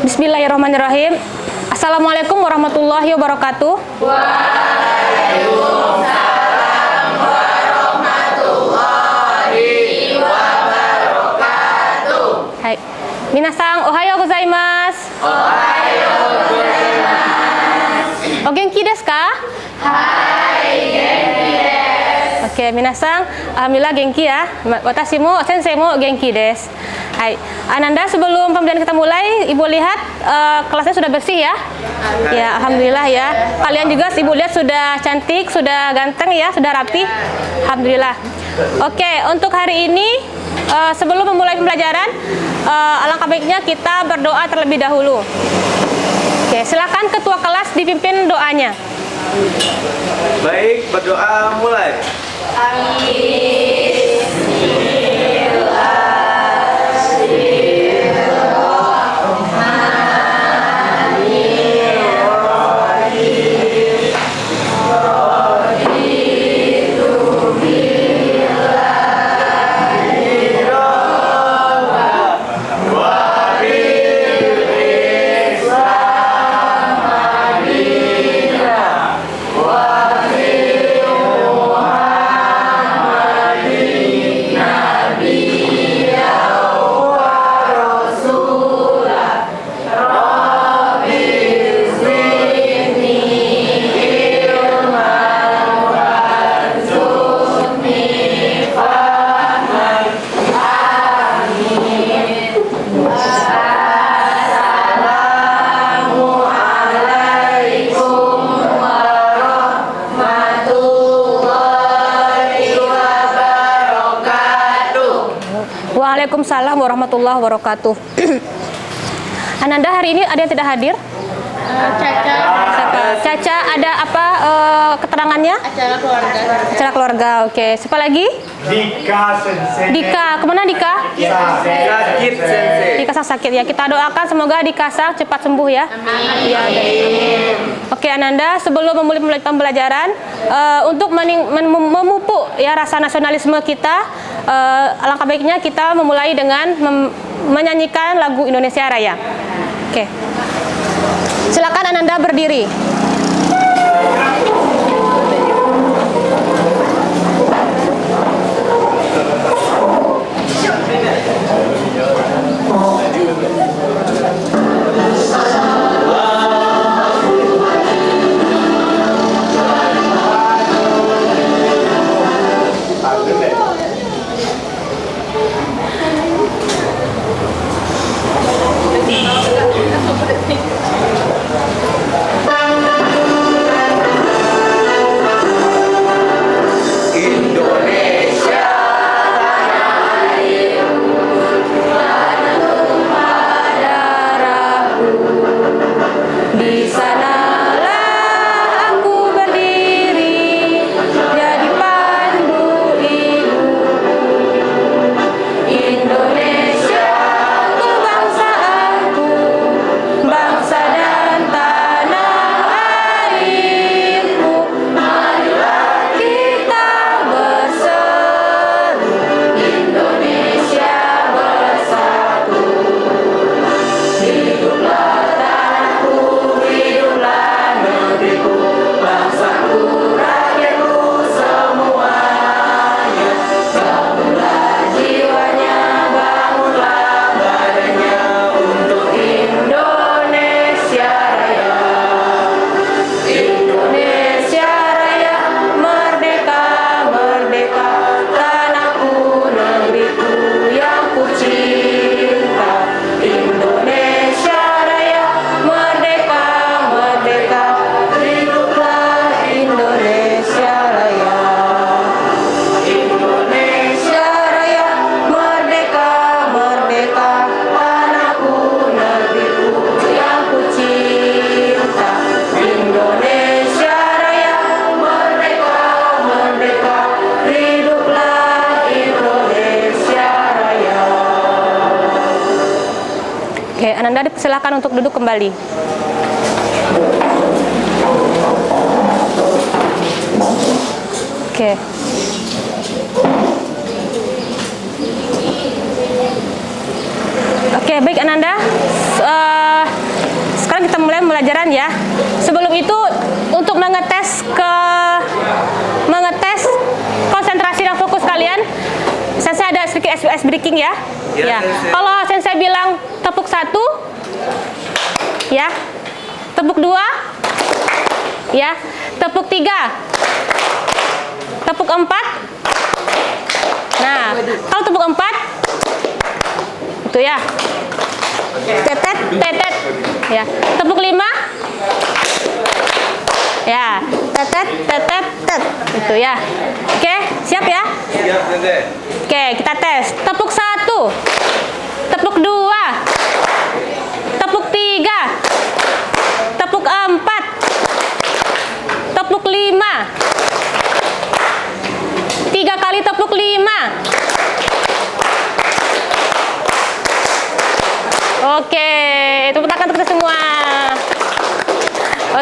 Bismillahirrahmanirrahim. Assalamualaikum warahmatullahi wabarakatuh. Waalaikumsalam warahmatullahi wabarakatuh. Hai. Minasan, ohayo gozaimasu. Ohayo gozaimasu. O genki desu ka? Hai, genki desu. Oke, minasan, alhamdulillah genki ya. Watashi mo, sensei mo genki desu. Hai. Ananda, sebelum pembelajaran kita mulai, Ibu lihat kelasnya sudah bersih ya? Ya, alhamdulillah ya. Kalian juga Ibu lihat sudah cantik, sudah ganteng ya, sudah rapi. Alhamdulillah. Oke, untuk hari ini sebelum memulai pembelajaran, alangkah baiknya kita berdoa terlebih dahulu. Oke, silakan ketua kelas dipimpin doanya. Baik, berdoa mulai. Amin. Waalaikumsalam warahmatullahi wabarakatuh. Ananda, hari ini ada yang tidak hadir? Caca. Caca, ada apa keterangannya? Acara keluarga. Acara keluarga, oke. Siapa lagi? Dika Sensei. Dika, kemana Dika? Sakit Sensei. Dika Sang sakit ya. Kita doakan semoga Dika Sang cepat sembuh ya. Amin. Ya, oke Ananda, sebelum memulai pembelajaran, untuk memupuk ya rasa nasionalisme kita, alangkah baiknya kita memulai dengan menyanyikan lagu Indonesia Raya. Oke. Silakan Ananda berdiri. Ananda dipersilakan untuk duduk kembali. Oke. Oke, baik Ananda. pembelajaran ya. Sebelum itu untuk mengetes konsentrasi dan fokus kalian, Sensei ada sedikit ice breaking ya. Ya, Ya. Sensei. Kalau Sensei bilang tepuk 1, ya. Tepuk 2, ya. Tepuk 3, tepuk 4. Nah, kalau tepuk 4, itu ya. Tetet, tetet, ya. Tepuk 5, ya. Tetet, tetet, tet, itu ya. Oke, siap ya? Siap, Sensei. Oke, kita tes. Tepuk 1, tepuk 2, tepuk 3, tepuk 4, tepuk 5. 3 kali tepuk 5. Oke, tepuk tangan untuk kita semua.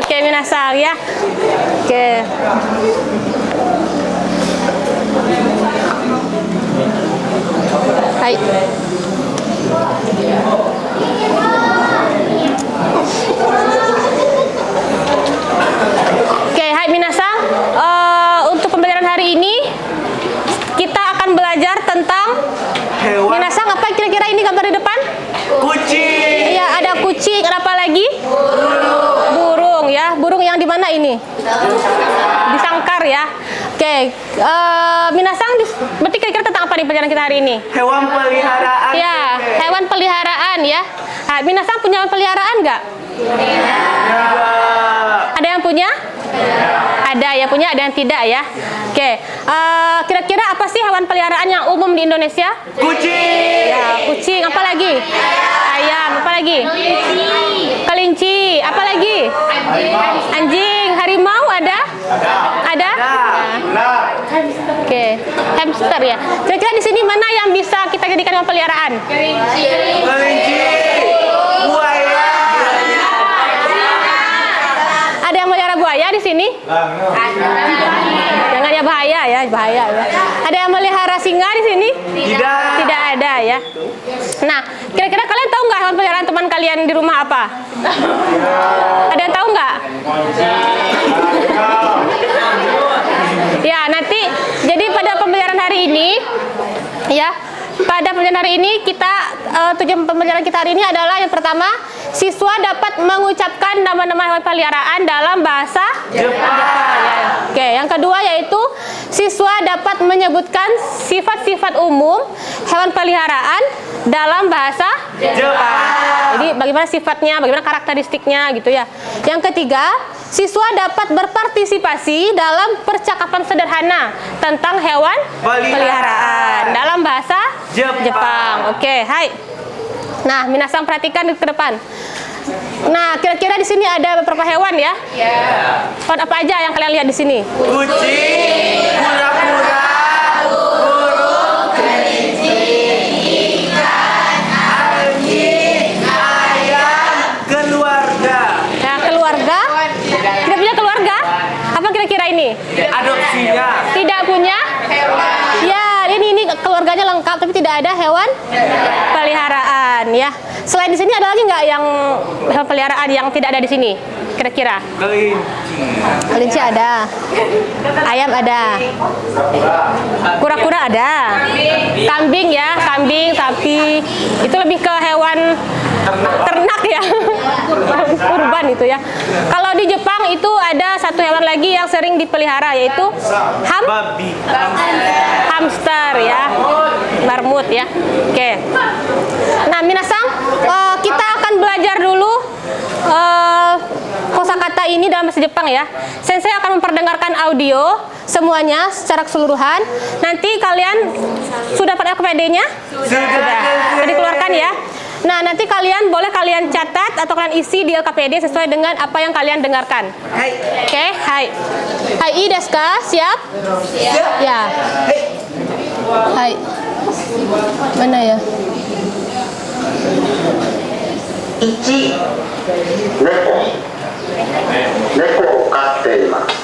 Oke, minasang ya. Oke. Hai. Oke, hai minasang. Untuk pembelajaran hari ini kita akan belajar tentang Hewan minasang. Apa kira-kira ini gambar di depan? kucing. Iya, ada kucing. Ada apa lagi? Burung ya. Burung yang di mana ini? Di sangkar ya. Oke, minasang berarti kira-kira tentang apa nih pelajaran kita hari ini? Hewan peliharaan. Ya, hewan peliharaan ya. Nah, minasang punya hewan peliharaan nggak? Ada yang punya? Ada yang punya, ada yang tidak ya. Oke, kira-kira apa sih hewan peliharaan yang umum di Indonesia? Kucing. Ya, kucing. Apa lagi? Ayam. Apa lagi? Kelinci. Apa lagi? Anjing. Harimau ada? Ada? Nah, Oke, hamster ya. Kira-kira di sini mana yang bisa kita jadikan hewan peliharaan? kelinci. Buaya. Ada yang melihara buaya di sini? Jangan ya, bahaya ya, bahaya ya. Ada yang melihara singa di sini? Tidak. Tidak ada ya. Nah, kira-kira kalian tahu nggak hewan peliharaan teman kalian di rumah apa? Ada yang tahu nggak? Ya, nanti jadi pada pembelajaran hari ini, ya, pada pembelajaran hari ini kita tujuan pembelajaran kita hari ini adalah yang pertama, siswa dapat mengucapkan nama-nama hewan peliharaan dalam bahasa Jepang. ya. Oke, yang kedua yaitu siswa dapat menyebutkan sifat-sifat umum hewan peliharaan dalam bahasa Jepang. Jadi bagaimana sifatnya, bagaimana karakteristiknya gitu ya. Yang ketiga, siswa dapat berpartisipasi dalam percakapan sederhana tentang hewan peliharaan dalam bahasa Jepang. Oke, hai. Nah, minasang perhatikan ke depan. Nah, kira-kira di sini ada beberapa hewan ya? Hewan apa aja yang kalian lihat di sini? Kucing, kura-kura, burung, kelinci, ikan, anjing, ayam, keluarga. Nah, keluarga? Tidak punya keluarga? Apa kira-kira ini? Adopsinya. Tidak punya? Ya, ini keluarganya lengkap tapi tidak ada hewan peliharaan ya. Selain di sini ada lagi nggak yang hewan peliharaan yang tidak ada di sini? Kira-kira? Kelinci. Kelinci ada, ayam ada, kura-kura ada, kambing ya, kambing, sapi. Itu lebih ke hewan ternak ya, kurban itu ya. Kalau di Jepang itu ada satu hewan lagi yang sering dipelihara yaitu Babi. hamster ya, marmut ya. Oke. Nah, minasang, kita akan belajar dulu kosakata ini dalam bahasa Jepang ya. Sensei akan memperdengarkan audio semuanya secara keseluruhan. Nanti kalian sudah pada KPD-nya? Sudah. Dikeluarkan ya. Nah, nanti boleh kalian catat atau kalian isi di LKPD sesuai dengan apa yang kalian dengarkan. Hai. Oke, hai. Hai, ii desu ka? Siap? Ya. Hai. Mana ya? 1、猫を飼っています。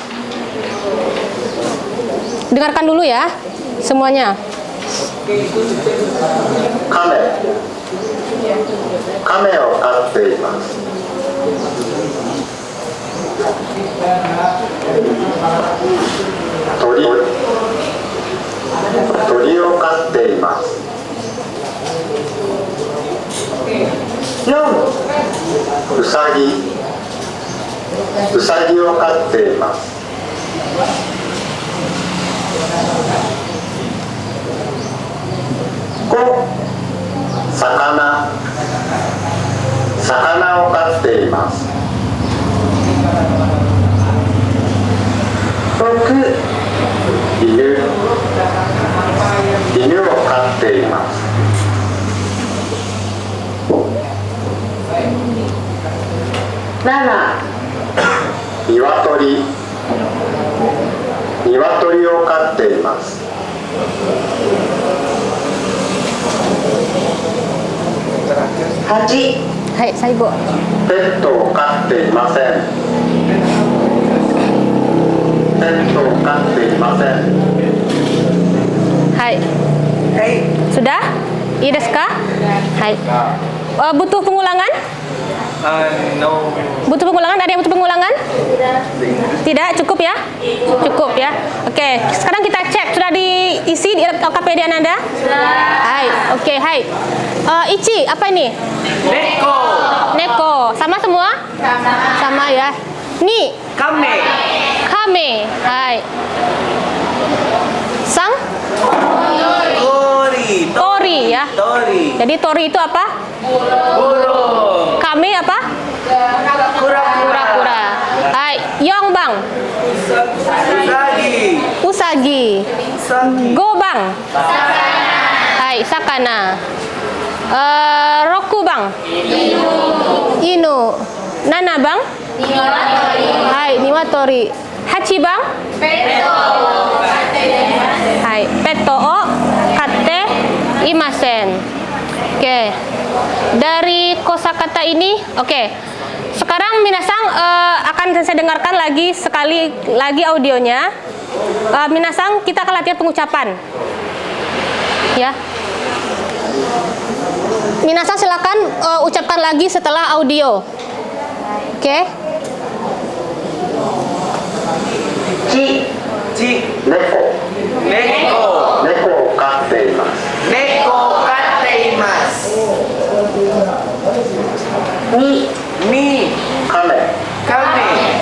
Dengarkan dulu ya, semuanya. 亀を飼っています。鳥を飼っています。4、うさぎを飼っています。5、魚を飼っています。6、犬を飼っています。7、鶏を飼っています。8、はい、最後。ペットを飼っていません。ペットを飼っていません。Hai. Sudah? Iya desu ka? Hai. Butuh pengulangan? No. Butuh pengulangan? Ada yang butuh pengulangan? Tidak, cukup ya? Cukup ya. Oke, sekarang kita cek sudah diisi di LKPD Ananda? Hai. Oke, hai. Ichi, apa ini? Neko. Neko, sama semua? Sama ya. Ni, Kame. kame. Hai. Sang? Tori. Tori ya. Tori. Jadi tori itu apa? Burung. Kame apa? Kura-kura. Hai, Yong bang. Usagi. Usagi. Usagi. Go bang. Hai, sakana. Roku bang. Inu. Nana bang. Hai, niwatori. Hachi bang. Hai, petto o kate imasen. Oke. Dari kosakata ini, oke. Sekarang minasang akan saya dengarkan sekali lagi audionya. Minasang kita akan latihan pengucapan. Ya. Minasang silakan ucapkan lagi setelah audio. Oke. Ci. 猫 Neko. を飼っています。 Neko katte imasu. 2、 Ni. カメ Kame.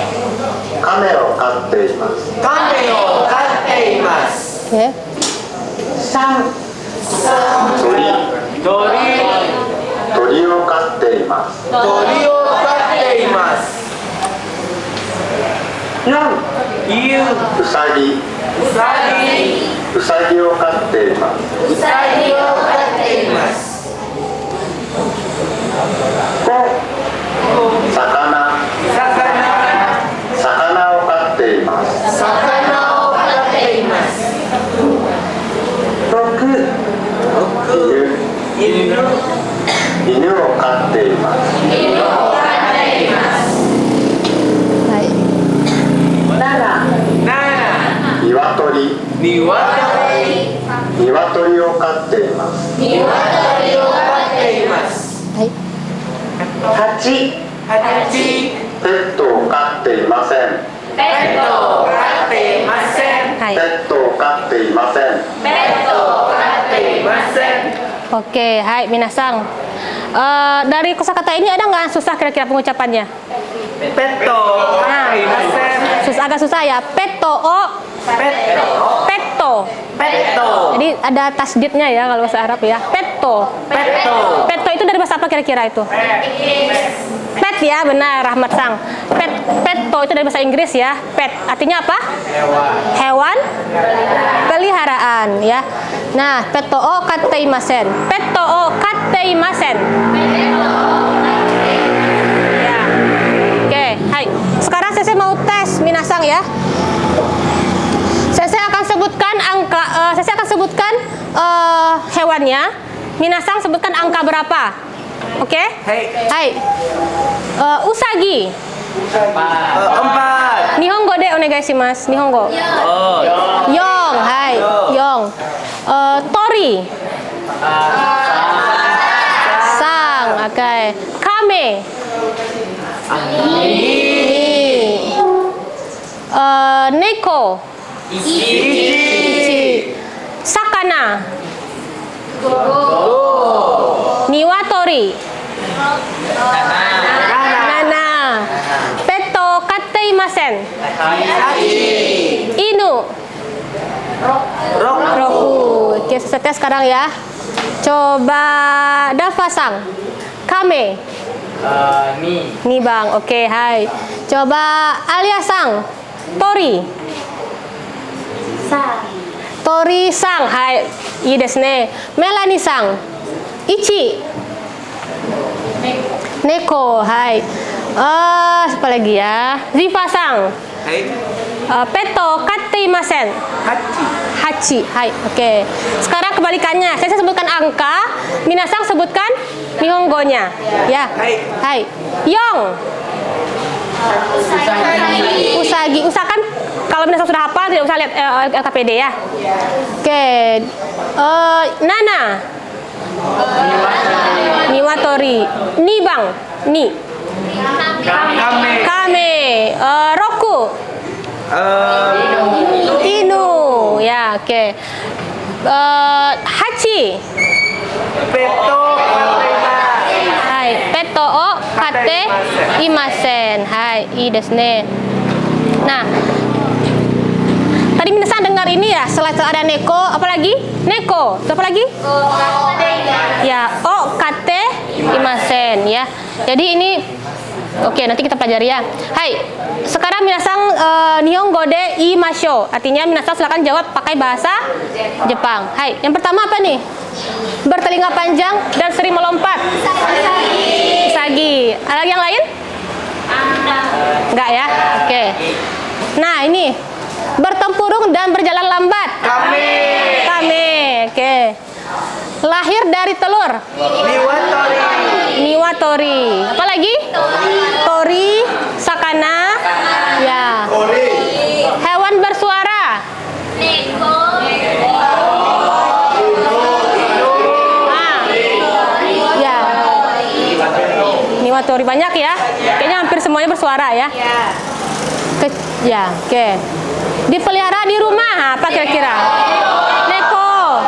を飼っています。 Kame o katte imasu. Oke. 3、鳥を飼っています。 Tori o katte imasu. 4、 Iu. うさぎ Usagi. を飼っています。 Usagi o katte imasu. 5、魚を飼っています。 Sakana o katte imasu. 6、 犬を飼っています。 Hai. 7、 Nana. 鶏 Niwatori. を飼っています。 Niwatori o katte imasu. Hai. 8、 Hachi. ペットを飼っていません。 Petto o katte imasen. Hai. ペットを飼っていません。 Petto o katte imasen. Oke, hai minasang. Dari kosakata ini ada nggak susah kira-kira pengucapannya? Petto o katte imasen. Agak susah ya. Petto o Petto. petto. Petto. Jadi ada tasdidnya ya kalau bahasa Arab ya. Petto. Petto. Petto itu dari bahasa apa kira-kira itu? Pet ya, benar Rahmat Sang. Petto itu dari bahasa Inggris ya. Pet artinya apa? Hewan peliharaan ya. Nah, petto o katteimasen. Petto o katteimasen. Ya. Oke, hai. Sekarang saya mau tes minasang ya. Saya akan sebutkan angka, saya akan sebutkan hewannya. Minasang sebutkan angka berapa? Oke? Hai. Usagi. 4. Nihongo de onegai shimasu. Nihongo. Oh. Yong, hai. Yong. Tori. Sang, oke. Kame. Ni. Imasen. Hachi. Inu. Roku. Oke, saya tes sekarang ya. Coba Davasang. Kame. Ni bang. Oke, hai. Coba Aliasang. Tori. Tori sang. Hai. I desu ne. Melanie sang. Ichi. Neko. Hai. Siapa lagi ya? Ziva sang. Hai. Peto kateimasen. Hachi. Hachi. Hai. Oke. Sekarang kebalikannya. Saya sebutkan angka, minasang sebutkan nihongonya. Ya. Hai. Hai. Yong. Usagi. Usahakan kalau minasang sudah hafal tidak usah lihat LKPD ya. Oke. Nana. Niwatori. Ni bang. Ni. Kame. Kame. Roku. Inu. Ya, oke. Hachi. Peto. Hai. Peto o kate imasen. Hai. I desu ne. Nah, tadi minasang dengar ini ya, selain ada neko, apa lagi? Neko. Apa lagi? Ya, o kate imasen ya. Jadi ini oke, nanti kita pelajari ya. Hai. Sekarang minasang nihongo de imasho. Artinya minasang silakan jawab pakai bahasa Jepang. Hai. Yang pertama apa nih? Bertelinga panjang dan sering melompat. Usagi. Ada yang lain? Enggak ya? Oke. Nah, ini bertempurung dan berjalan lambat. Kame. Kame. Oke. Lahir dari telur. Niwatori. Niwatori. Apa lagi? Tori, sakana. Ya. Hewan bersuara. Ah. Ya. Niwatori banyak ya. Kayaknya hampir semuanya bersuara ya. Ya, oke. Dipelihara di rumah, apa kira-kira? Neko.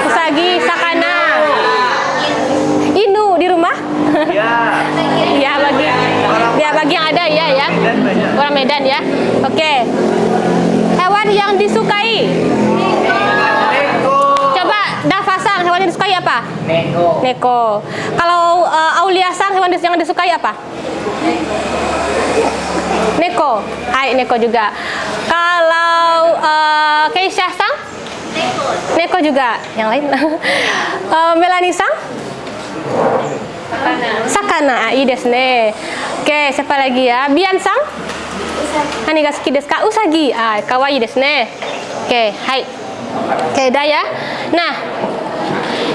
Usagi, sakana. Inu di rumah? Ya. Ya, bagi yang ada ya. Orang Medan ya. Oke. Hewan yang disukai. Neko. Coba Davasang, hewan yang disukai apa? Neko. Kalau Auliasang, hewan yang disukai apa? Neko. Hai, neko juga. Kalau Keisha-sang? Neko juga. Yang lain? Melanie-sang? Sakana. I desu ne. Oke, siapa lagi ya? Bian-sang? Hani ga suki desu ka? Usagi. Kawaii desu ne. Oke, hai. Oke, dah ya. Nah,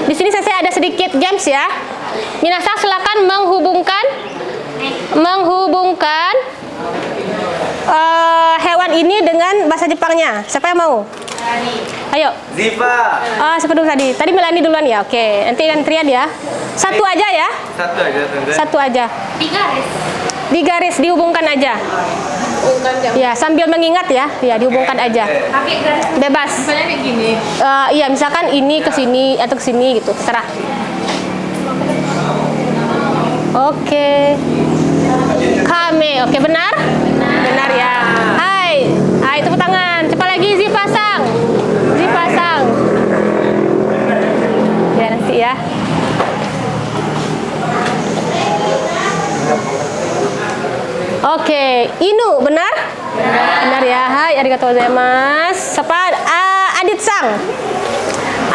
di sini saya ada sedikit games ya. Minasang silakan menghubungkan hewan ini dengan bahasa Jepangnya. Siapa yang mau? Ayo. Ziva. Siapa dulu tadi? Tadi Melanie duluan ya. Oke, nanti gantian ya. Satu aja ya. Satu aja, Tante. Satu aja. Di garis dihubungkan aja. Ya, sambil mengingat ya. Ya, dihubungkan aja. Bebas. Misalnya kayak gini. Iya, misalkan ini ke sini atau ke sini gitu, terserah. Oke. Kame. Oke, benar? Benar ya. Hai. Hai, tepuk tangan. Cepat lagi Zipasang. Zipasang. Ya, nanti ya. Oke, Inu benar? Benar ya. Hai, arigatou gozaimasu. Siapa? Adit Sang.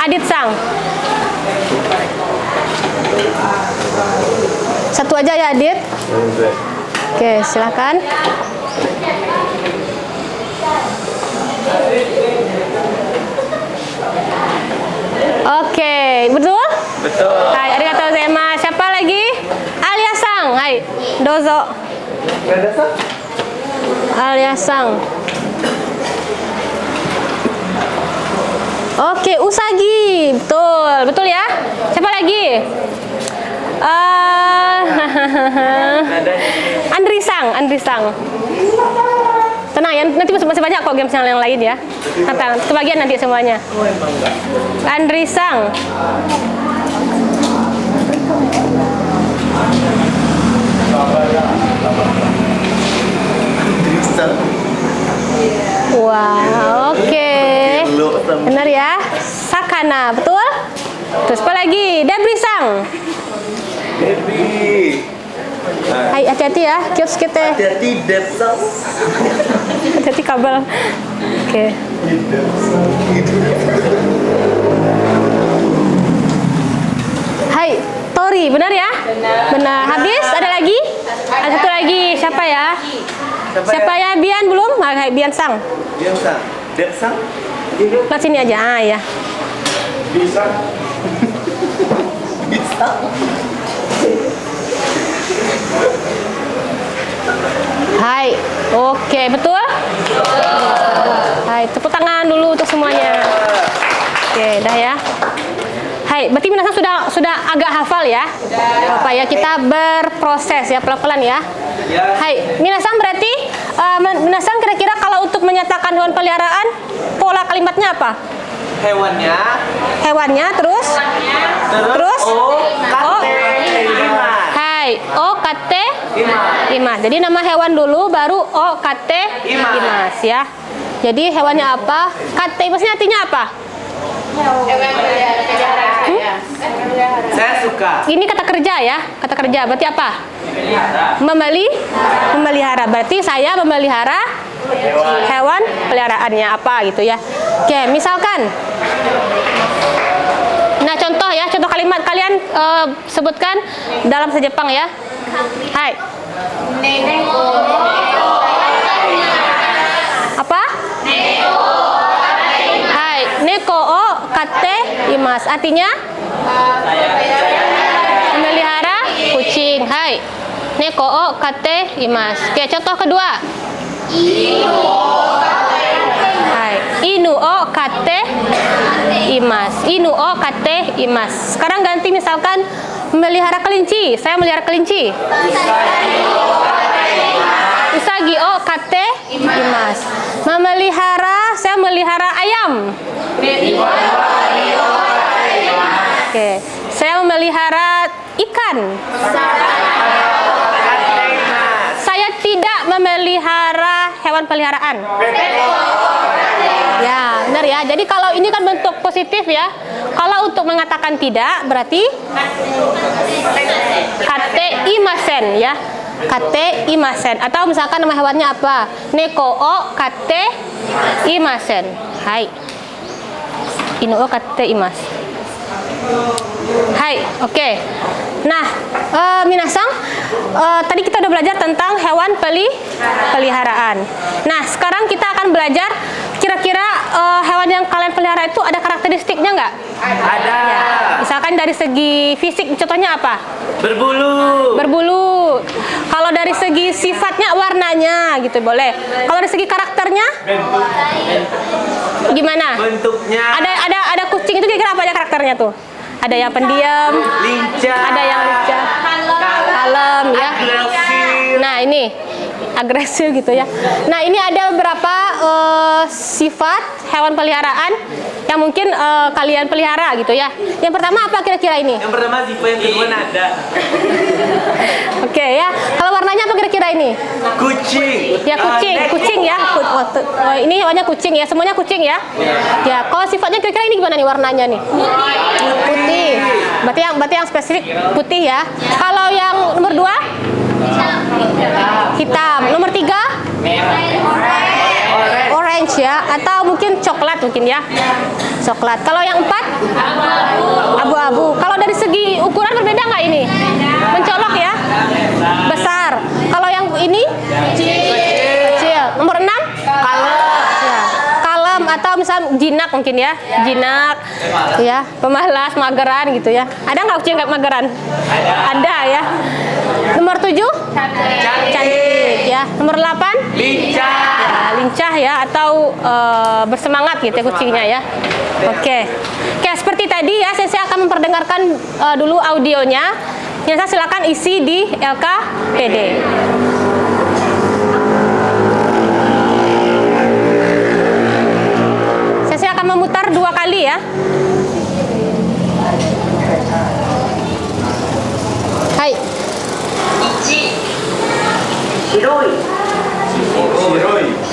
Adit Sang. Satu aja ya, Adit. Oke, silakan. Oke, betul? Betul. Hai, arigatou gozaimasu. Siapa lagi? Alia Sang. Hai, dozo. Alia Sang. Oke, Usagi. Betul, betul ya. Siapa lagi? Andri Sang, Andri Sang. Tenang ya, nanti masih banyak kok games yang lain ya. Nanti kebagian nanti semuanya. Andri Sang. Baby. Hai, hati-hati ya, kios kita. Hati-hati, Depsang. Hati-hati kabel. Oke. Hai, Tori, benar ya? Benar. Habis? Ada lagi? Ada satu lagi. Siapa ya? Siapa ya? Bian belum? Hai, Bian Sang. Depsang. Depsang. Lihat sini aja. Ah, ya. Bisa. Bisa. Hai. Oke, betul? Hai, tepuk tangan dulu untuk semuanya. Oke, dah ya. Hai, berarti minasan sudah agak hafal ya? Apa ya, kita berproses ya, pelan-pelan ya. Hai, minasan berarti minasan kira-kira kalau untuk menyatakan hewan peliharaan, pola kalimatnya apa? Hewannya, terus hai, OKT imas. Jadi nama hewan dulu, baru OKT imas ya. Jadi hewannya apa? KT imasnya artinya apa? Saya suka. Ini kata kerja ya, kata kerja. Berarti apa? Memelihara. Berarti saya memelihara hewan peliharaannya apa gitu ya. Oke, misalkan. Nah, contoh ya, contoh kalimat kalian sebutkan dalam bahasa Jepang ya. Hai. Apa? Hai, neko o kate imas. Artinya memelihara kucing. Hai. Neko o kate imas. Oke, contoh kedua. Hai. Inu o kate imas. Inu o kate imas. Sekarang ganti misalkan memelihara kelinci. Saya melihara kelinci. Usagi o kate imas. Memelihara, saya melihara ayam. Oke, saya memelihara ikan. Saya tidak memelihara hewan peliharaan. Ya, benar ya. Jadi kalau ini kan bentuk positif ya. Kalau untuk mengatakan tidak berarti kate imasen ya. Kate imasen. Atau misalkan nama hewannya apa? Neko o kate imasen. Hai. Inu o kate imas. Hai, oke. Nah, minasang, tadi kita udah belajar tentang hewan peliharaan. Nah, sekarang kita akan belajar kira-kira hewan yang kalian pelihara itu ada karakteristiknya nggak? Ada. Ya. Misalkan dari segi fisik, contohnya apa? Berbulu. Kalau dari segi sifatnya, warnanya gitu boleh. Kalau dari segi karakternya, gimana? Bentuknya. Ada kucing itu kira-kira apa aja karakternya tuh? Ada yang pendiam, Lincah. ada yang lincah, kalem ya. Agresif. Nah, ini agresif gitu ya. Nah, ini ada beberapa sifat hewan peliharaan yang mungkin kalian pelihara gitu ya. Yang pertama apa kira-kira ini? Yang pertama Ziva, yang kedua Nada. Oke ya. Kalau warnanya apa kira-kira ini? Kucing. Ya kucing ya. Ini hewannya kucing ya. Semuanya kucing ya. Ya. Kalau sifatnya kira-kira ini gimana nih warnanya nih? Putih. Berarti yang spesifik putih ya. Kalau yang nomor 2? Hitam. Nomor 3? Orange ya. Atau mungkin coklat mungkin ya. Coklat. Kalau yang 4? Abu-abu. Kalau dari segi ukuran berbeda nggak ini? Mencolok ya. Besar. Kalau yang ini? Kecil. Nomor 6? Ya. Kalem atau misal jinak mungkin ya. Jinak. Ya, pemalas, mageran gitu ya. Ada nggak kucing kayak mageran? Ada ya. Nomor 7? Cantik ya. Nomor 8? Lincah. Ya, lincah ya atau bersemangat gitu ya kucingnya ya. Oke. Oke, seperti tadi ya, saya akan memperdengarkan dulu audionya. Yang silakan isi di LKPD. Saya akan memutar 2 kali ya. Hai.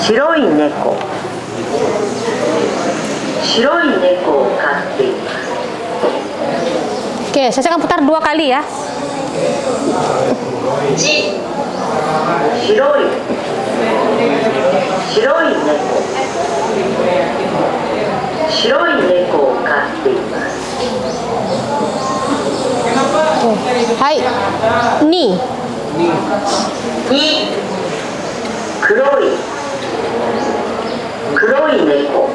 白い猫を飼っています。 Oke, saya akan putar 2 kali ya. ち、白い猫。白い猫を飼っています。はい。に。に、黒い猫。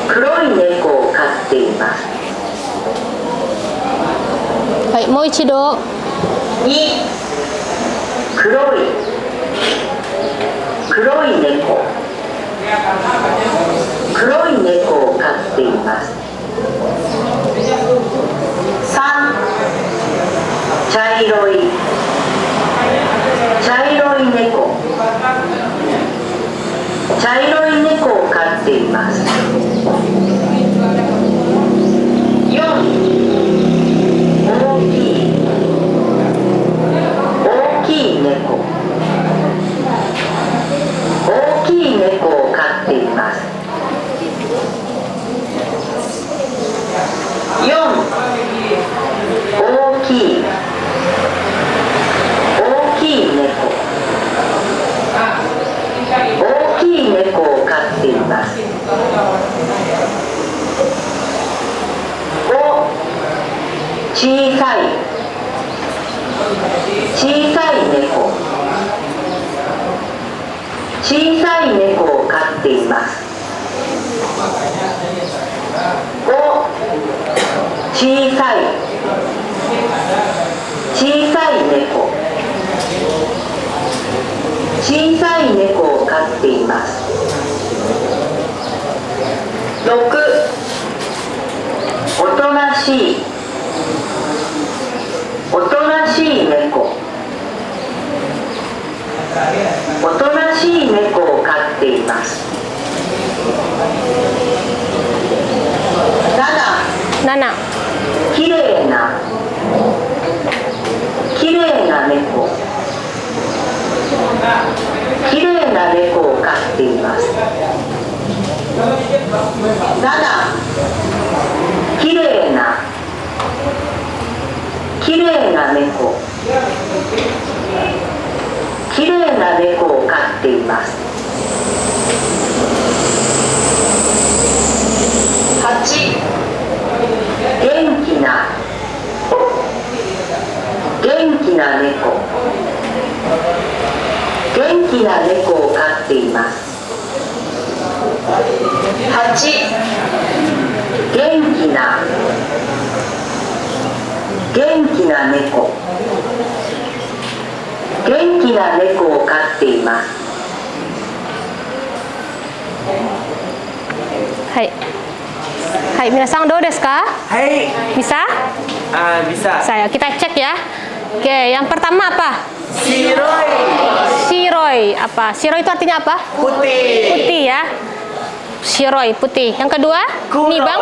黒い猫を飼っています。はい、もう一度。に、黒い猫。黒い猫を飼っています。三、茶色い猫。茶色い猫を飼っています。四、大きい猫を飼っています。四、大きい猫を飼っています。5、小さい猫を飼っています。5、小さい猫を飼っています。六、おとなしい猫。おとなしい猫を飼っています。七、 7。きれいな猫。きれいな猫を飼っています。七、きれいな猫。きれいな猫を飼っています。八、元気な猫。元気な猫を飼っています。八、元気な猫。元気な猫を飼っています。はい。Hai, minasang do desu ka? Hai. Bisa? Bisa. Kita cek ya. Oke, yang pertama apa? Shiroi. Shiroi. Apa? Shiroi itu artinya apa? Putih. Putih ya. Shiroi, putih. Yang kedua? Kuroi. Nih, Bang.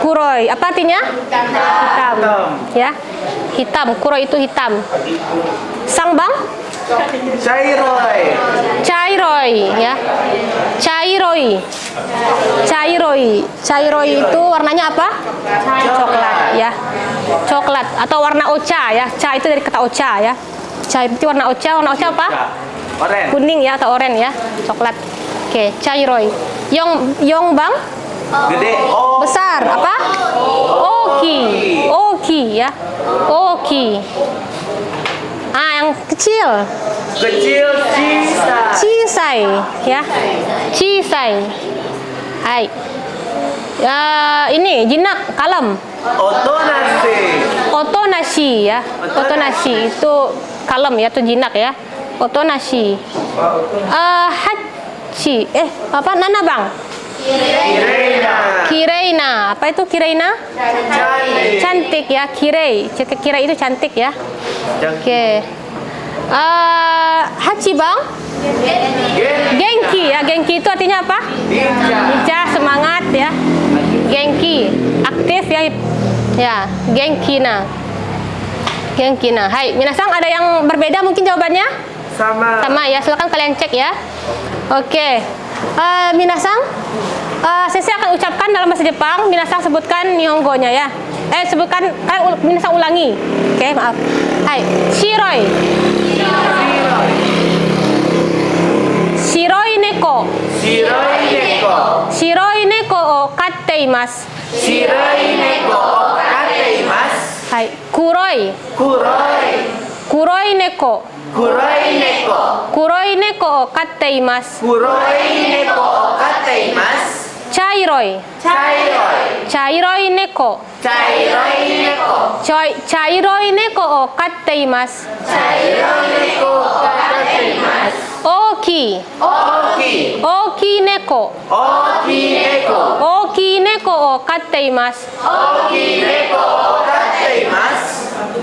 Kuroi. Apa artinya? Hitam. Ya. Hitam. Kuroi itu hitam. Sang Bang? Chairoi. Chairoi ya. Chairoi itu warnanya apa? Coklat ya. Coklat atau warna ocha ya. Cha itu dari kata ocha ya. Cha itu warna ocha apa? Oren. Kuning ya atau oranye ya. Coklat. Oke, chairoi. Yong Bang? Gede. Oh. Besar apa? Oki ya. Oki. Yang kecil. Kecil Chisai ya. Chisai. Hai. Ya, ini jinak kalem. Otonashi ya. Otonashi itu kalem ya, itu jinak ya. Otonashi. Hachi. Apa Nana Bang? Kireina. Apa itu Kireina? Cantik ya, kirei. Kirei itu cantik ya. Oke. Hachi Bang? Genki ya. Genki itu artinya apa? Lincah, semangat ya. Genki, aktif ya. Ya, Genki na. Hai, minasang ada yang berbeda mungkin jawabannya? Sama ya. Silakan kalian cek ya. Oke. Minasang, Sensei akan ucapkan dalam bahasa Jepang. Minasang sebutkan Nihongo-nya ya. sebutkan minasang ulangi. Oke, maaf. Hai, shiroi. Shiroi neko. Shiroi neko. Shiroi neko o katte imasu. Shiroi neko o katte imasu. Hai, kuroi. Kuroi. Kuroi neko. Kuroi neko. Kuroi neko o katte imasu. Kuroi neko o katte imasu. Chairoi. Chairoi. Chairoi neko. Chairoi neko. Chairoi neko o katte imasu. Chairoi neko o katte imasu. Oki. Oki. Oki neko. Oki neko. Oki neko o katte imasu. Oki neko o katte imasu.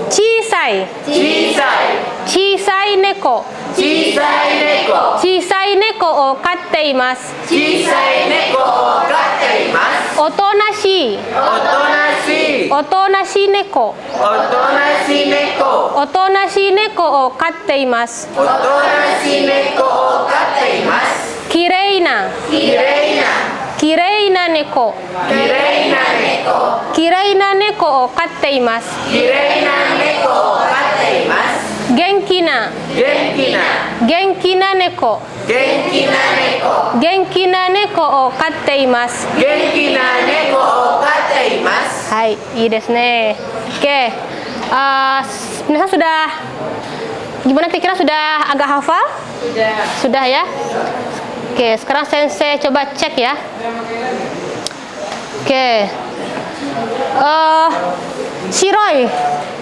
Chisai. Chisai. Chisai neko. Chisai neko. Chisai neko o katte imasu. Chisai neko o katte imasu. Otonashi. Otonashi. Otonashi neko. Otonashi neko. Otonashi neko o katte imasu. Otonashi neko o katte imasu. Kireina. Kireina. Kireina neko. Kireina neko. Kireina neko o katte imasu. Kireina neko o katte imasu. Genkina. Genkina. Genkina neko. Genkina neko. Genkina neko o katte imasu. Genkina neko o katte imasu. Hai, ii desu ne. Oke. Minasan sudah gimana, kira-kira sudah agak hafal? Sudah ya? Oke, sekarang sensei coba cek ya. Oke. Shiroi.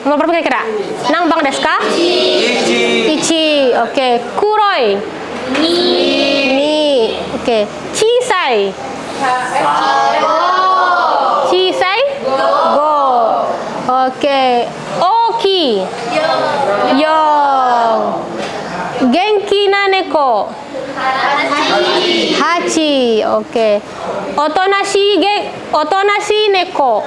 Nomor berapa kira-kira? Nang bang desu ka? Ichi. Ichi. Oke. Kuroi. Ni. Oke. Chisai. Chisai. Go. Oke. Oki. Yong. Genki na neko. Hachi. Oke. Otonashi neko.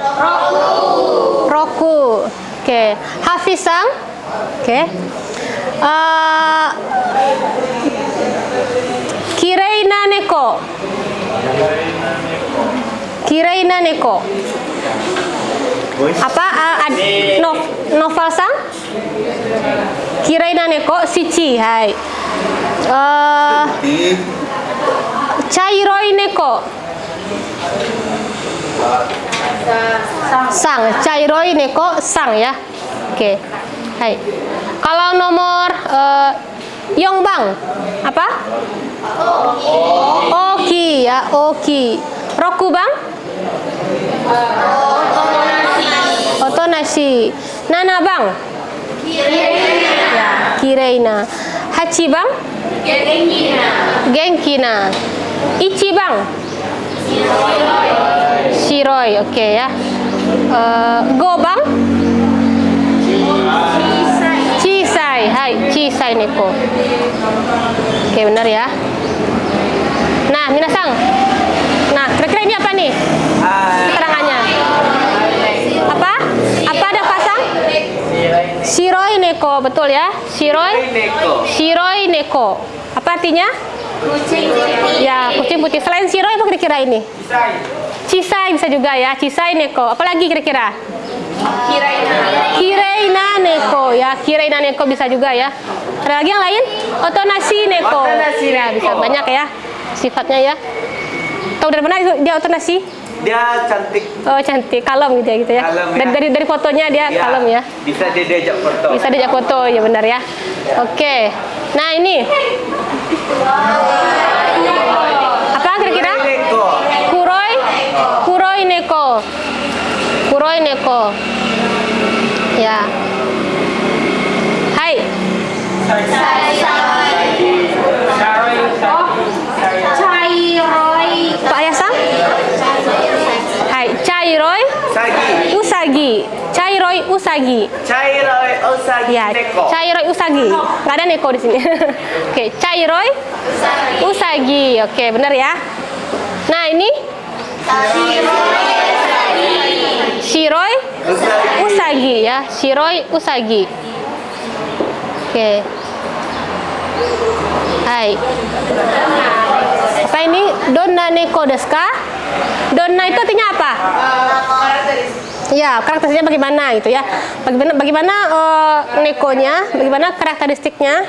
Roku. Oke. Hafiz-san. Oke. Kireina neko. Kireina neko. Apa? Novel-san? Kireina neko shichi. Hai. Chairoi neko. Sang. Chairoi neko sang ya. Oke. Hai. Kalau nomor Yongbang apa? Oki ya, Oki. Roku bang? Otonashi. Nana bang? Ya, Kireina. Hachi bang? Genkina. Ichi bang? Shiroi. Oke ya. Go bang? Chisai. Hai, chisai neko. Oke, benar ya. Nah, minasang. Nah, kira-kira ini apa nih? Keterangannya. Apa? Apa ada pasang? Shiroi neko, betul ya? Shiroi Neko. Shiroi neko. Apa artinya? Kucing Ya, kucing putih. Selain shiroi apa kira-kira ini? Chisai bisa juga ya. Chisai neko. Apalagi kira-kira? Kireina neko ya. Kireina neko bisa juga ya. Ada lagi yang lain? Otonashi neko. Otonashi Ya, bisa neko. banyak ya sifatnya ya. Tahu dari mana dia otonashi? Dia cantik. Oh, cantik, kalem gitu ya, gitu ya. Kalem, ya. Dari fotonya dia Ya, kalem ya. Bisa dia diajak foto. Bisa diajak foto ya, benar ya. Oke. Nah, ini apa kira-kira? Neko. Kuroi. Kuroi neko. Kuroi neko. Ya. Hai. Pak Yasang? Hai. Chairoi Sagi. usagi. Chairoi usagi. Chairoi usagi Ya, neko. Chairoi usagi. Nggak ada neko di sini. Oke, Chairoi usagi. Oke, benar ya. Nah, ini Shiroi usagi ya. Shiroi usagi. Oke. Hai. Apa ini? Donna neko desu ka? Donna itu artinya apa? Ya, karakteristiknya bagaimana gitu ya. Bagaimana nekonya, bagaimana karakteristiknya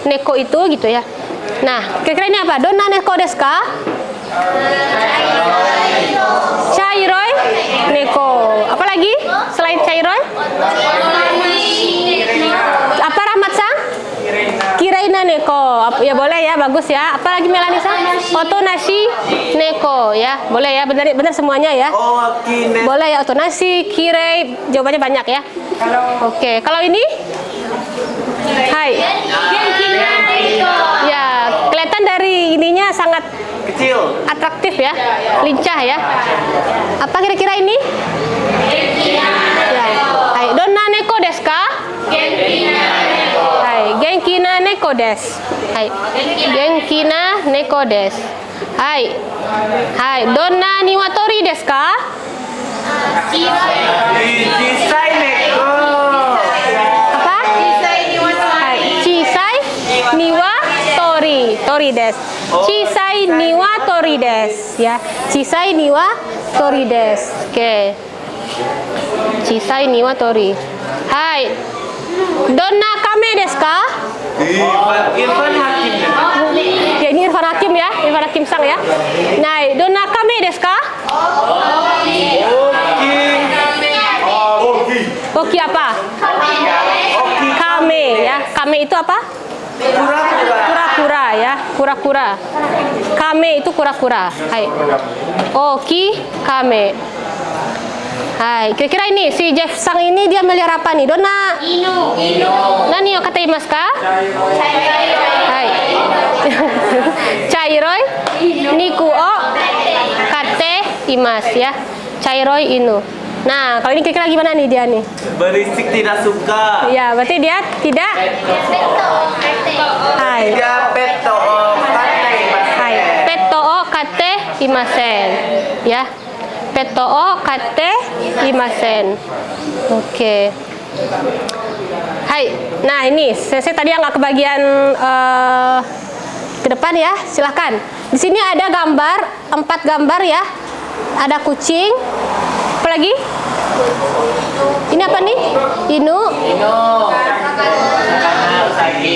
neko itu gitu ya. Nah, kira-kira ini apa? Donna neko desu ka? Chairoi neko. Apa lagi selain chairoi? Apa Rahmat-san? Kiraina neko. Ya boleh ya, bagus ya. Apa lagi Melani-san? Otonashi neko ya. Boleh ya, benar semuanya ya. Boleh ya, otonashi, kirei, jawabannya banyak ya. Oke, kalau ini? Hai. Ya, kelihatan dari ininya sangat Kecil. atraktif ya, lincah ya. Apa kira-kira ini? Ya. Hai, donna neko desu ka? Hai, genki na neko desu. Hai, genki na neko desu. Hai. Hai, donna niwatori desu ka? Chisai neko. Apa? Hai, chisai niwatori. Tori desu. Chisai niwatori desu ya. Chisai niwatori desu. Oke. Chisai niwatori. Hai. Donna kame desu ka? Irfan Hakim. Ya, ini Irfan Hakim ya, Irfan Hakim sang ya. Nah, donna kame desu ka? Oki apa? Kame ya. Kame itu apa? Kura-kura ya, kura-kura. Kame itu kura-kura. Hai. Oki kame. Hai, kira-kira ini si Jeff Sang ini dia melihara apa nih? Donna Inu. Nani yo kataimasu ka? Hai. Chairoi niku o kate imas ya. Chairoi inu. Nah, kalau ini kira-kira gimana nih dia nih? Berisik, tidak suka. Ya, berarti dia tidak. Hai. Tidak peto kate imasen. Hai. Petto o kate imasen. Ya. Petto o kate imasen. Oke. Hai. Nah, ini saya tadi yang nggak kebagian ke depan ya. Silahkan. Di sini ada gambar, 4 gambar ya. Ada kucing. Apa lagi? Ini apa nih? Inu.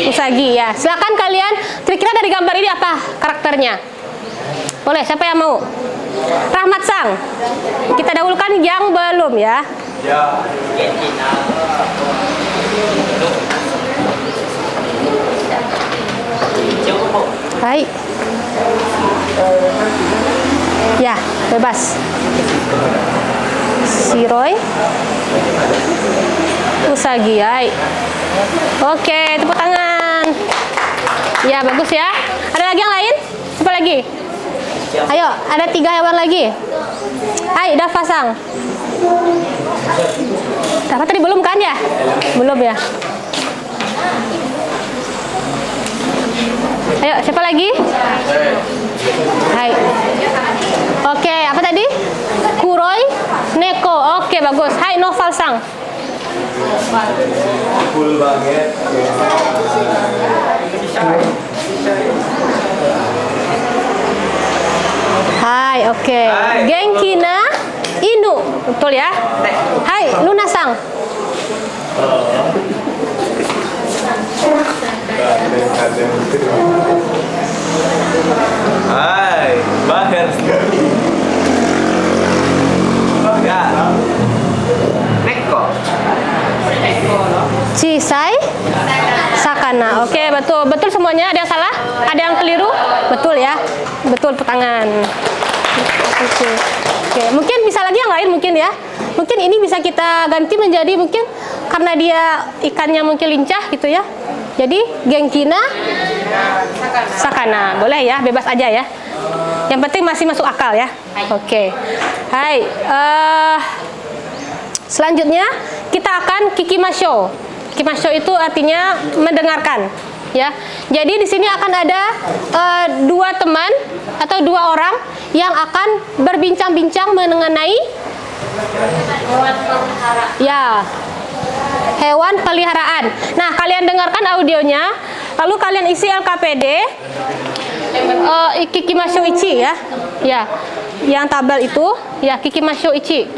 Usagi ya. Silakan kalian kira-kira dari gambar ini apa karakternya? Boleh, siapa yang mau? Rahmat Sang. Kita dahulukan yang belum ya. Hai. Ya, bebas. Shiroi Usagi, hai. Oke, tepuk tangan. Ya, bagus ya. Ada lagi yang lain? Apa lagi? Ayo, ada 3 hewan lagi. Hai, udah pasang. Dapat tadi belum kan ya? Belum ya. Ayo, siapa lagi? Hai. Oke, apa tadi? Kuroi neko. Oke, bagus. Hai, Noval Sang. Cool banget. Hai, oke. Hai. Genki na inu. Betul ya? Hai, Luna Sang. Hai, Bahar. Ya. Neko. Chisai sakana. Oke, betul. Betul semuanya. Ada yang salah? Ada yang keliru? Betul ya? Betul, tangan. Oke. Oke, mungkin bisa lagi yang lain mungkin ya. Mungkin ini bisa kita ganti menjadi mungkin karena dia ikannya mungkin lincah gitu ya. Jadi genkina sakana. Boleh ya, bebas aja ya. Yang penting masih masuk akal ya. Oke. Hai. Selanjutnya kita akan kikimasho. Kikimasho itu artinya mendengarkan, ya. Jadi di sini akan ada 2 teman atau 2 orang yang akan berbincang-bincang mengenai hewan peliharaan. Nah, kalian dengarkan audionya, lalu kalian isi LKPD Kikimasho Ichi ya. Ya. Yang tabel itu ya Kikimasho Ichi.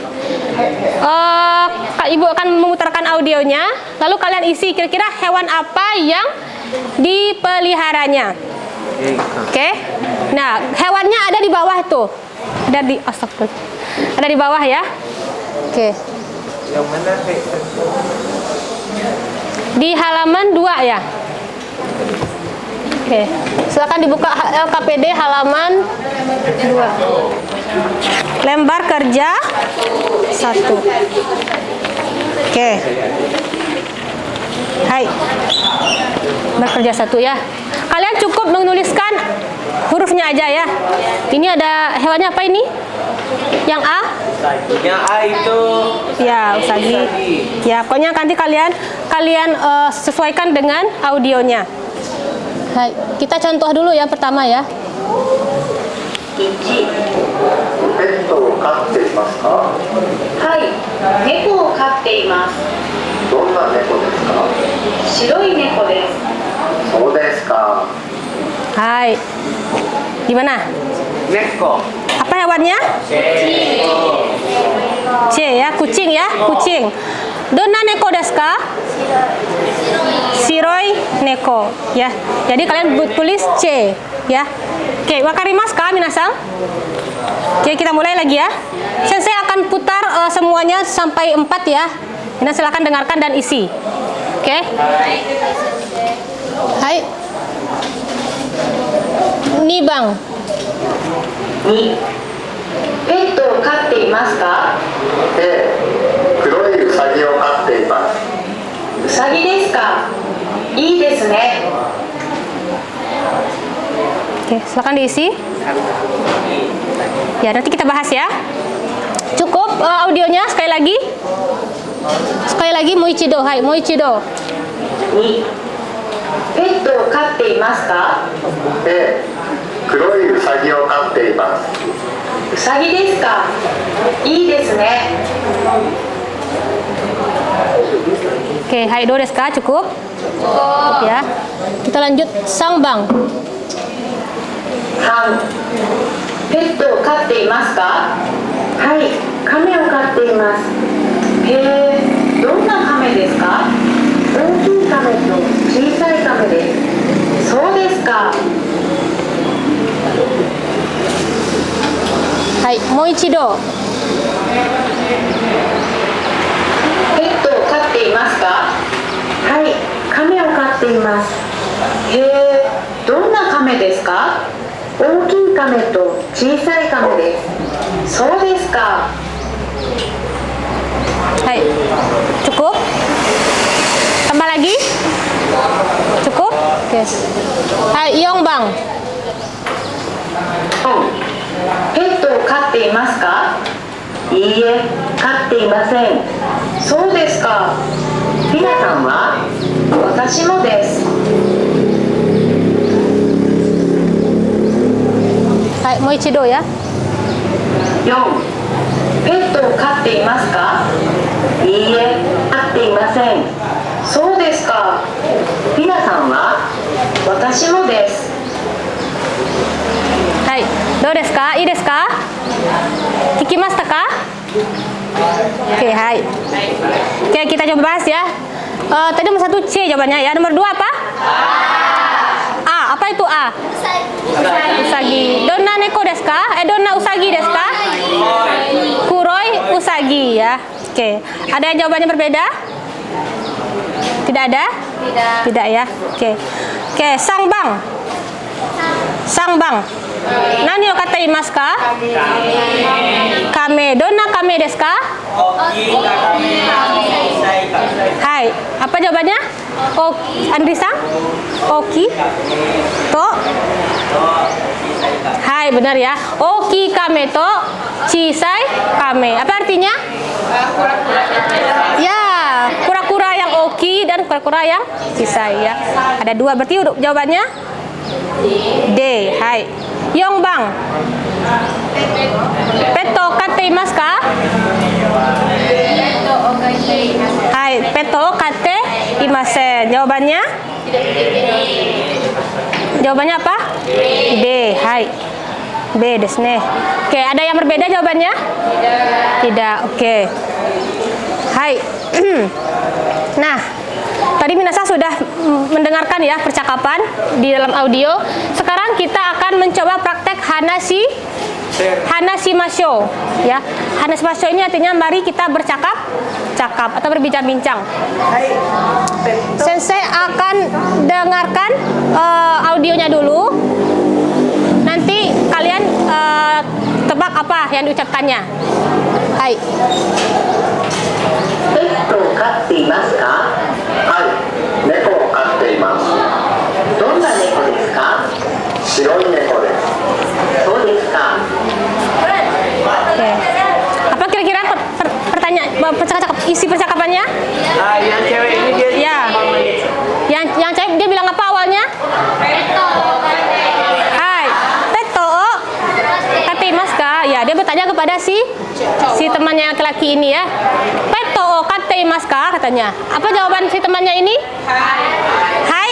Ibu akan memutarkan audionya, lalu kalian isi kira-kira hewan apa yang dipeliharanya. Oke. Nah, hewannya ada di bawah tuh. Ada di ada di bawah ya. Oke. Yang mana? Di halaman 2 ya. Oke. Silakan dibuka LKPD halaman 2. Lembar kerja 1. Oke. Hai. Lembar kerja 1 ya. Kalian cukup menuliskan hurufnya aja ya. Ini ada hewannya apa ini? Yang A? Yang A itu Ya, usagi. Ya, pokoknya nanti kalian sesuaikan dengan audionya. Hai, kita contoh dulu ya pertama ya. 1、ペットを飼っていますか？はい、猫を飼っています。どんな猫ですか？白い猫です。そうですか。 Hai. Gimana? neko. Apa hewannya? C ya, kucing ya, kucing. Donna neko desu ka? Shiroi neko ya. Jadi kalian tulis C ya. Oke, wakarimasu ka minasan? Oke, kita mulai lagi ya. Sensei akan putar semuanya sampai 4 ya. Nah, silakan dengarkan dan isi. Oke. Hai. Nih bang. 2、ペットを飼っていますか？黒いウサギを飼っています。うさぎですか？いいですね。 Oke, silakan diisi. Ya, nanti kita bahas ya. Cukup audionya sekali lagi. Sekali lagi, moichido. Hai, moichido. 2、ペットを飼っていますか？黒いウサギを飼っています。うさぎですか？いいですね。 Oke, hai, do desu ka? Cukup? Cukup ya. Kita lanjut sang bang. 3、ペットを飼っていますか？はい、亀を飼っています。へえ、どんな亀ですか？大きい亀と小さい亀です。そうですか。 Hai, moichido. ペットを飼っていますか？はい、亀を飼っています。へえ、どんな亀ですか？大きい亀と小さい亀です。そうですか。 Hai, cukup? Tambah lagi? Cukup? Oke. Hai, Yong bang. ペットを飼っていますか？いいえ、飼っていません。そうですか。ピナさんは？私もです。 Hai, moichido ya. 4、ペットを飼っていますか？いいえ、飼っていません。そうですか。ピナさんは？私もです。 Hai, do desu ka? Ii desu ka? Kikimashita ka? Oke, hai. Oke, kita coba bahas ya. Tadi nomor 1 C jawabannya ya. Nomor 2 apa? A. Apa itu A? Usagi. Donna neko desu ka? Donna usagi desu ka? Kuroi usagi ya. Oke. Ada yang jawabannya berbeda? Tidak ada? Tidak ya. Oke. Oke, sang bang. Sang bang. Nani o kataimasu ka? Kame. Donna kame desu ka? Hai. Apa jawabannya? Andri-san? Oki? To? Hai, benar ya. Oki kame to chisai kame. Apa artinya? Ya, kura-kura yang oki dan kura-kura yang chisai ya. Ada 2, berarti jawabannya D. Hai. Yong bang. Petto katteimasu ka? Hai, petto katteimasen. Jawabannya? Jawabannya apa? D. Hai. B desu ne. Oke, ada yang berbeda jawabannya? Tidak. Oke. Hai. Nah, tadi minasan sudah mendengarkan ya percakapan di dalam audio. Sekarang kita akan mencoba praktek hanashi masho ya. Hanashi masho ini artinya mari kita bercakap atau berbincang-bincang. Sensei akan dengarkan audionya dulu. Nanti kalian tebak apa yang diucapkannya. Hai. ペットを飼っていますか？はい、猫を飼っています。どんな猫ですか？白い猫です。そうですか。 Oke. Apa kira-kira pertanyaan isi percakapannya? Yang cewek ini dia Ya. Yang cewek dia bilang apa awalnya? Hai, Peto o kateimasu ka? Ya, dia bertanya kepada si temannya laki-laki ini ya. Peto o kateimasu ka katanya. Apa jawaban si temannya ini? Hai.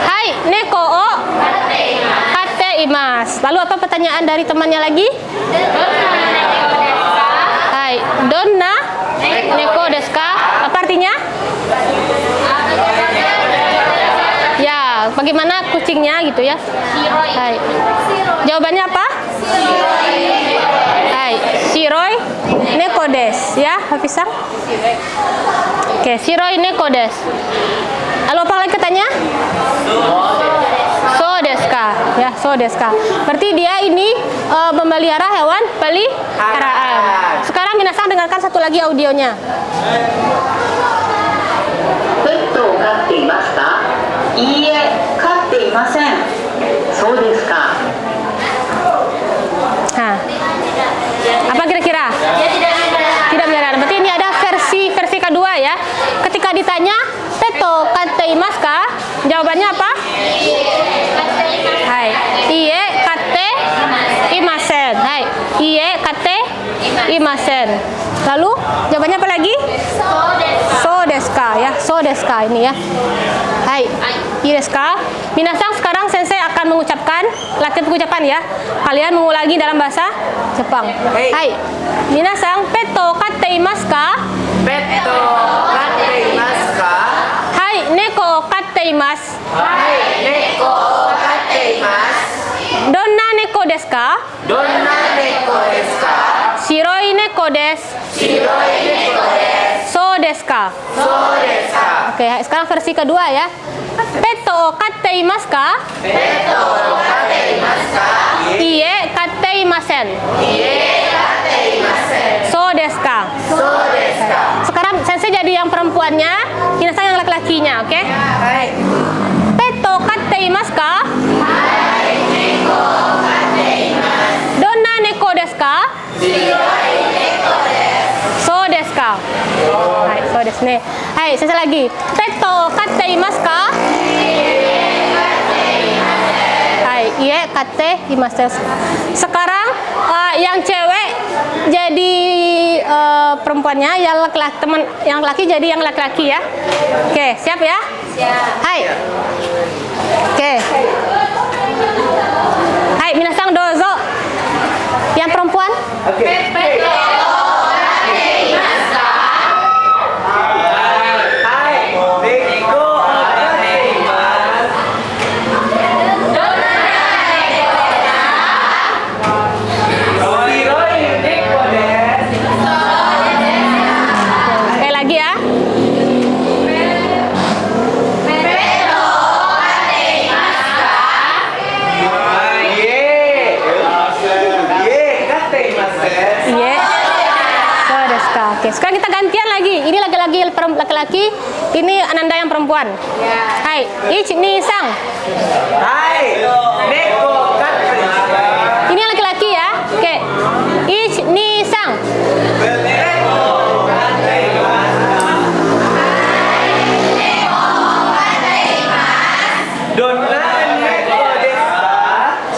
Hai, neko o kateimasu. Lalu apa pertanyaan dari temannya lagi? Hai, donna neko desu ka? Apa artinya? Ya, bagaimana kucingnya gitu ya? Hai. Jawabannya apa? Hai, shiroi neko desu ya, Hafizang? Oke, shiroi neko desu. Lalu apa lagi katanya? So desu ka? Ya, so desu ka. Berarti dia ini memelihara hewan peliharaan. Sekarang minasan dengarkan satu lagi audionya. ペットを飼っていますか？いいえ、飼っていません。そうですか。 Nah, apa kira-kira? Tidak benar. Berarti ini ada versi kedua ya. Ketika ditanya Peto kateimasu ka? Jawabannya apa? Hai. Iye kate imasen. Hai. Iye kate imasen. Lalu jawabannya apa lagi? So desu ka ya. So desu ka ini ya. Hai. Ii desu ka? Minasan sekarang sensei akan mengucapkan latihan pengucapan ya. Kalian mengulangi dalam bahasa Jepang. Hai. Minasan Peto kateimasu ka? Peto kateimasu ka? Hai, neko kateimasu. Hai, neko kateimasu. Donna neko desu ka? Donna neko desu ka? Shiroi neko desu. Shiroi neko desu. So desu ka? So desu ka? Oke, sekarang versi kedua ya. Peto kateimasu ka? Peto kateimasu ka? Iye kateimasen. Iie kateimasen. So desu ka? So desu ka? Sekarang sensei jadi yang perempuannya, minasan yang laki-lakinya, oke? Hai. Peto kateimasu ka? Hai, neko kateimasu. Donna neko desu ka? Shiroi neko desu. So desu ka? Hai, so desu ne. Hai, sensei lagi. Peto kateimasu ka? Hai, iye kateimasu. Sekarang yang cewek jadi perempuannya, yang laki jadi yang laki-laki ya. Oke, siap ya? Siap. Hai. Oke. Hai, minasan dozo. Yang perempuan? Oke. Peto kateimasu ka? Hai, neko kateimasu. Donna neko desu ka? Shiroi neko desu. Sekali lagi ya. Peto kateimasu ka? Kateimasu. Iya. So desu ka. Oke, sekarang kita gantian lagi. Ini laki-laki, ini Ananda yang perempuan. Hai, ichi ni sang. Hai, neko kateimasu ka? Ini yang laki-laki ya. Oke. Ichi ni sang. Neko kateimasu. Donna neko desu ka?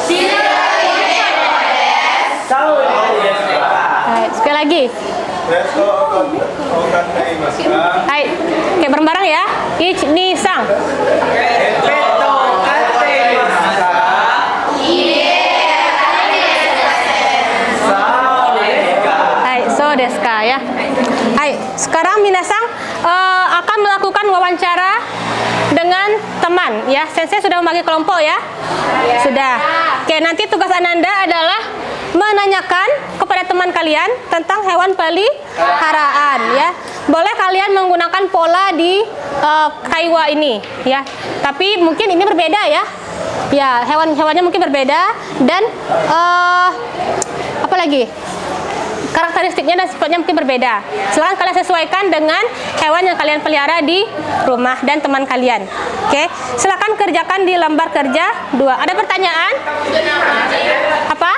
Shiroi neko desu. Sao desu ka? Hai, sekali lagi. Hai. Oke, bareng-bareng ya. Ichi ni sang. Peto kateimasu ka? akan melakukan wawancara dengan teman ya. Sensei sudah membagi kelompok ya? Sudah. Oke, nanti tugas Ananda adalah menanyakan kepada teman kalian tentang hewan peliharaan ya. Boleh kalian menggunakan pola di Kaiwa ini ya. Tapi mungkin ini berbeda ya. Ya, hewan-hewannya mungkin berbeda dan apa lagi? Karakteristiknya dan sifatnya mungkin berbeda. Silakan kalian sesuaikan dengan hewan yang kalian pelihara di rumah dan teman kalian. Oke, silakan kerjakan di lembar kerja 2. Ada pertanyaan? Apa?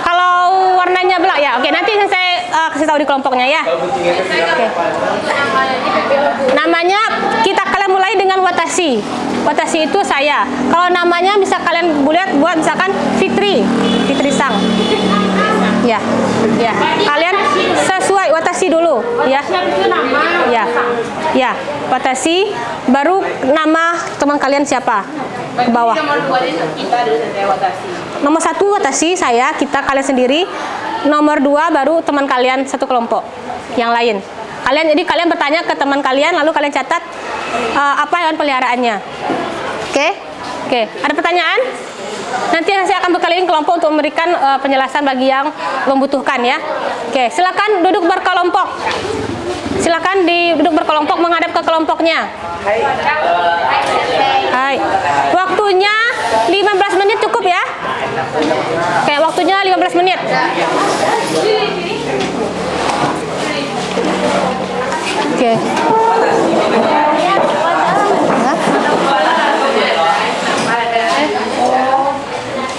Kalau warnanya belak ya. Oke, nanti saya kasih tahu di kelompoknya ya. Oke. Namanya kalian mulai dengan Watashi. Watashi itu saya. Kalau namanya bisa kalian buat misalkan Fitri Sang. Ya, ya. Kalian sesuai Watashi dulu, ya. Ya, Watashi. Baru nama teman kalian siapa? Ke bawah. Nomor 1 Watashi, saya, kita, kalian sendiri. Nomor 2 baru teman kalian satu kelompok yang lain. Jadi kalian bertanya ke teman kalian, lalu kalian catat apa hewan peliharaannya. Oke. Ada pertanyaan? Nanti saya akan berkeliling kelompok untuk memberikan penjelasan bagi yang membutuhkan ya. Oke, silakan duduk berkelompok. Silakan duduk berkelompok menghadap ke kelompoknya. Hai. Waktunya 15 menit cukup ya? Oke, waktunya 15 menit. Oke.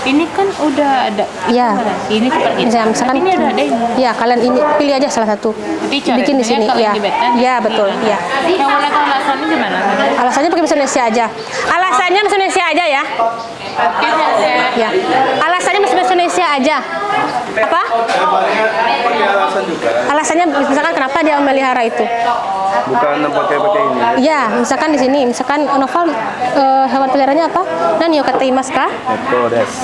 Ini kan udah ada. Ya. Ini seperti ini. Misalkan Ini udah ada ini. Ya, kalian ini pilih aja salah satu. Bikin di sini ya. Ya, betul. Ya. Yang warna alasannya gimana? Alasannya pakai bahasa Indonesia aja. Alasannya bahasa Indonesia aja ya. Ya. Alasannya bahasa Indonesia aja. Apa? Alasannya misalkan kenapa dia memelihara itu? Bukan pakai ini. Ya, misalkan di sini, misalkan Noval hewan peliharaannya apa? Nani yo kataimasu ka?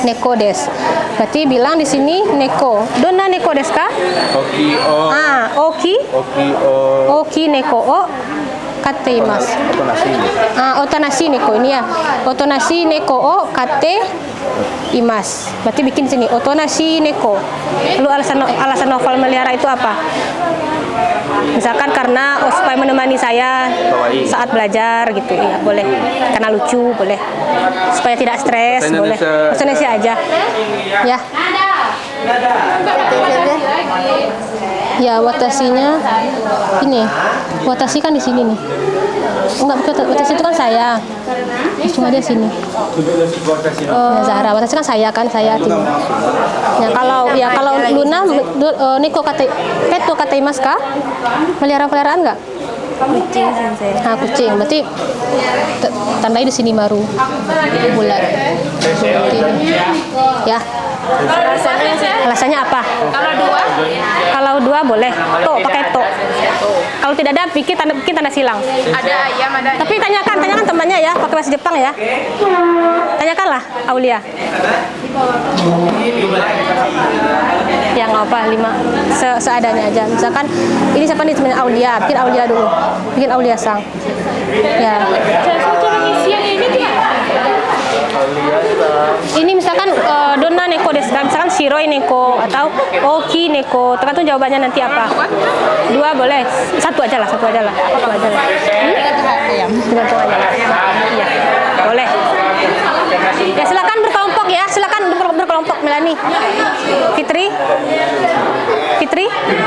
Neko des. Berarti bilang di sini neko. Donna neko desu ka? Oki o. Oki. Oki o. Oki neko o kataimasu. Otonashi. Otonashi neko ini ya. Otonashi neko o kataimasu. Berarti bikin di sini otonashi neko. Lalu alasan Noval melihara itu apa? Misalkan karena supaya menemani saya saat belajar gitu ya, boleh. Karena lucu, boleh. Supaya tidak stres, boleh. Bahasa Indonesia aja. Ya. Ya, Watashinya ini. Watashi kan di sini nih. Enggak, Watashi itu kan saya. Cuma dia sini. Zahra, Watashi kan saya tuh. Ya kalau Luna Niko Peto kataimasu ka? Peliharaan enggak? Kucing sensei. Kucing. Berarti tandai di sini baru. Bulat. Ya. Alasannya apa? Kalau dua boleh. Pakai to. Kalau tidak ada bikin tanda silang. Ada ayam, ada. Tapi tanyakan temannya ya, pakai bahasa Jepang ya. Tanyakanlah Aulia. Ya nggak apa, 5 seadanya aja. Misalkan ini siapa nih temannya Aulia, bikin Aulia dulu. Bikin Aulia sang. Ya. Ini misalkan Donna neko desu ka, misalkan Shiroi neko atau Oki neko. Tergantung jawabannya nanti apa. 2 boleh. Satu aja lah. Gantung aja. Iya. Boleh. Ya silakan berkelompok ya. Silakan berkelompok Melani. Fitri,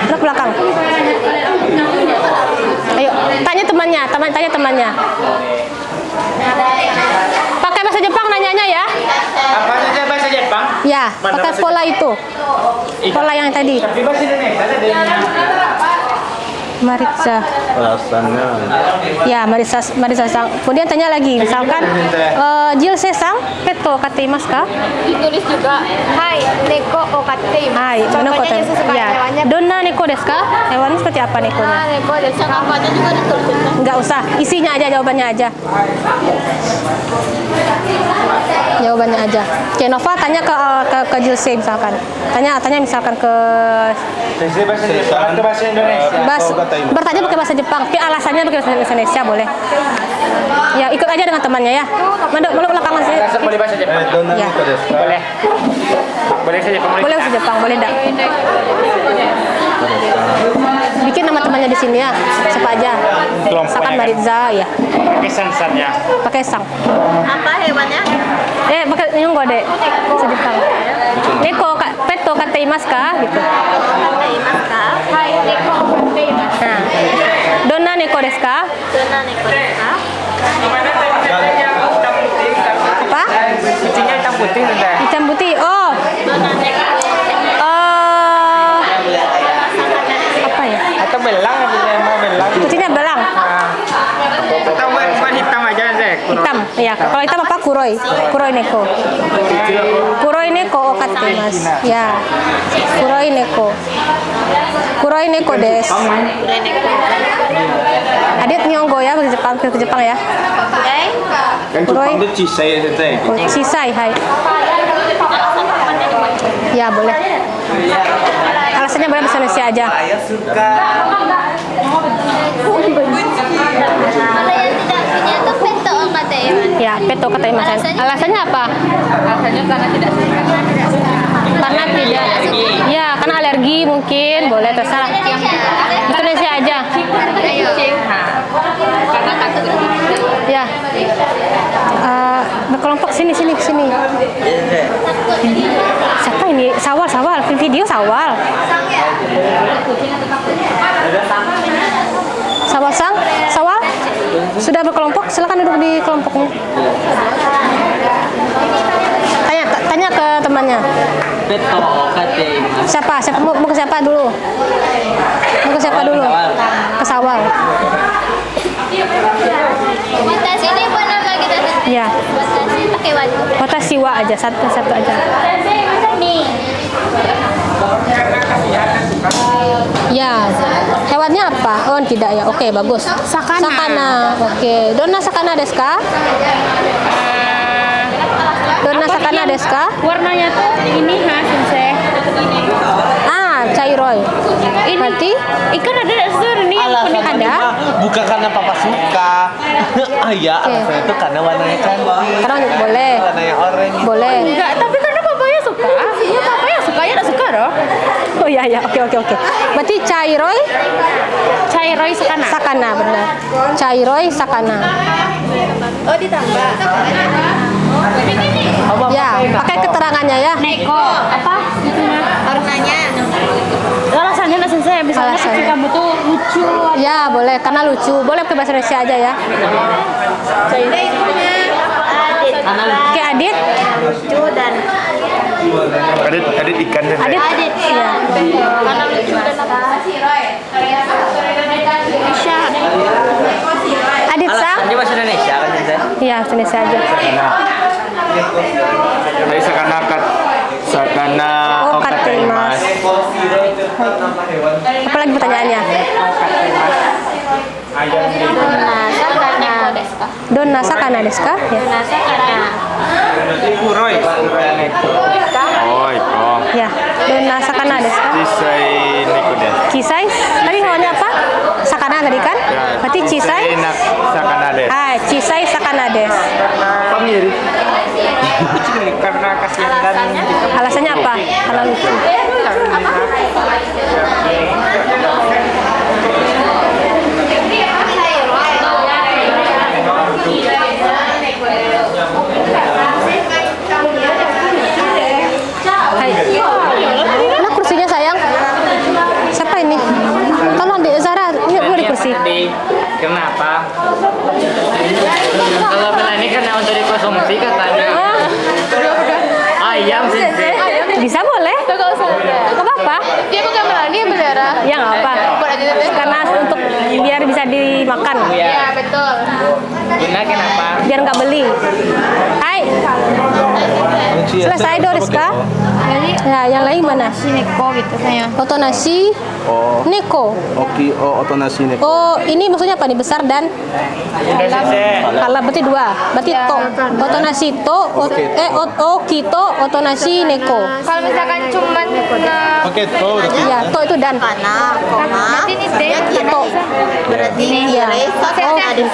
ke belakang. Ayo, tanya temannya. Pakai bahasa Jepang nanyanya ya. Apa saja bahasa Jepang? Ya, pakai pola itu. Pola yang tadi. Tapi bahasa Indonesia ada. Maritza. Alasannya. Ya, Maritza sang. Kemudian tanya lagi, misalkan Jilse sang peto kataimasu ka? Ditulis juga, hai, neko o kateimasu. Hai, Contohnya sesuai ya. hewannya. Donna neko desu ka? Hewannya seperti apa nekonya? Neko desu. Namanya juga ditulis. Enggak usah, isinya aja, jawabannya aja. Jawabannya aja. Oke, Nova tanya ke Jilse misalkan. Tanya misalkan ke Bahasa Indonesia. kataimasu. Bertanya pakai bahasa Jepang, tapi alasannya pakai bahasa Indonesia boleh. Ya, ikut aja dengan temannya ya. Mana belakangan sih? Boleh bahasa Jepang. Donna Ya. Neko desu ka? Boleh. Boleh saja Jepang. Boleh bahasa Jepang, boleh enggak? Bikin nama temannya di sini ya. Siapa aja? Kelompoknya Sakan kan? Maritza ya. Pakai sansannya. Pakai sang. Apa hewannya? Pakai nyunggo deh. Bahasa Jepang. Neko peto kataimasu ka gitu. Kataimasu ka? Hai, neko kataimasu. Nah. Donna neko desu ka? Donna neko desu ka? Apa? Kucingnya hitam putih sudah. Hitam putih. Oh. Donna neko. Apa ya? Atau belang atau mau belang? Kucingnya belang. Atau bukan hitam aja Zek. Hitam. Ya, kalau hitam apa? Kuroi. Kuroi neko. Kuroi neko okatemasu. Ya. Kuroi neko. Kuroi neko desu. Adit nyonggo ya ke Jepang ya. Kan Jepang itu cisai ya sensei. Oh, Shisai, hai. Ya, boleh. Alasannya boleh bahasa Indonesia aja. Saya suka. Kalau yang tidak punya tuh peto kataimasu. Ya, peto kataimasu. Alasannya apa? Rasanya karena tidak suka. Karena tidak. Ya, karena alergi mungkin. Boleh terserah. Indonesia aja. Karena takut. Ya. Berkelompok sini. Siapa ini? Sawal. Video Sawal. Sawal. Sudah berkelompok, silakan duduk di kelompoknya. Tanya ke temannya. Peto kataimasu. Siapa mau ke siapa dulu? Ke Sawal. Watashi ini apa nama kita? Ya. Watashi pakai watu. Watashi wa aja, satu aja. Nih. Ya. Hewannya apa? Oh, tidak ya. Oke, bagus. Sakana. Oke. Donna sakana desu ka? Donna sakana desu ka? Warnanya tuh ini sensei. Cairoi. Ini Berarti ikan ada nih yang kuning ada. Bukan karena papa suka. Ya, Oke. alasannya itu karena warnanya cantik. Karena boleh. Warnanya oranye. Boleh. Enggak, tapi karena papanya suka. Ya papanya suka ya enggak suka dong. Oh iya. Oke. Berarti Cairoi Cairoi sakana. sakana benar. Cairoi sakana. Oh, ditambah. Ya, pakai keterangannya ya. Neko apa? Warnanya. Alasannya nggak sensei. Misalnya Alasannya. kucing kamu tuh lucu. Ya, boleh karena lucu. Boleh pakai bahasa Indonesia aja ya. Oke, Adit. Lucu dan Adit ikan Zek. Adit. Iya. karena lucu dan bisa. Adit sang. Ini bahasa Indonesia kan Zek? Iya, bahasa Indonesia aja. Dari sakana Oh, kataimasu. Apa lagi pertanyaannya? Donna sakana desu ka? Ya. Kuroi. Ya. Donna sakana desu ka? Cisai neko desu. Cisai. Tadi hewannya apa? Sakana tadi kan? Berarti cisai. Sakana desu. Cisai sakana desu. Mirip. Karena kasihan dan Alasannya apa? Karena lucu. Hai. Mana kursinya sayang? Siapa ini? Tolong di Zara, ini dulu di kursi. Kenapa? Kalau ini kan untuk dikonsumsi katanya. Ayam sih. Bisa boleh? Gak apa-apa. Dia bukan melani bendera. Ya nggak apa. Karena untuk biar bisa dimakan. Ya betul. betul. Guna kenapa? Biar nggak beli. Hai. Selesai Doriska? Ya, yang lain mana? Neko gitu saya. Otonasi Oh, neko. oki, otonasi neko. Oh, ini maksudnya apa nih? Besar dan kalau berarti dua. Berarti to. Otonasi to, okito, otonasi neko. Kalau misalkan cuman Oke, to berarti. Ya, to itu dan. Kana, koma. berarti ini deh. To. Berarti Ya.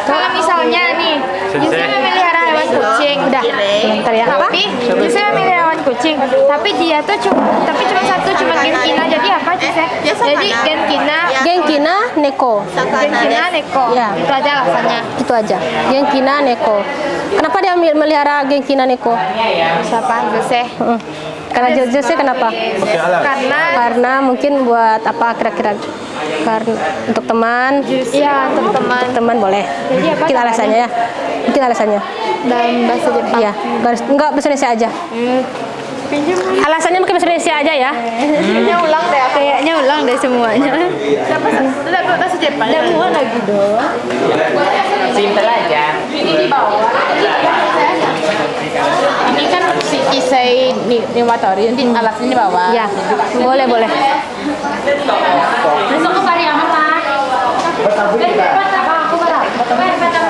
Kalau misalnya nih, Yusuf memelihara hewan kucing, udah. Bentar ya. Apa? Tapi Yusuf memelihara hewan kucing, tapi dia tuh cuma satu, cuma Genkina. Jadi apa Yusuf? Jadi Genkina, Genkina neko. Genkina Neko. Ya. Itu aja alasannya. Itu aja. Genkina neko. Kenapa dia melihara Genkina neko? Siapa Yusuf? Karena Jose kenapa? Oke, alas. Karena mungkin buat apa kira-kira? Karena untuk teman. Iya, untuk teman. Teman boleh. Jadi apa Mungkin alasannya ya. Mungkin alasannya. dalam bahasa Jepang. Iya. Enggak bahasa Indonesia aja. Alasannya mungkin bahasa Indonesia aja ya. Kayaknya ulang deh semuanya. Tidak bahasa Jepang. Tidak muat lagi dong. Simple aja. Ini kan si Isai Niwatori, nanti alasnya di bawah. Ya. Boleh, boleh.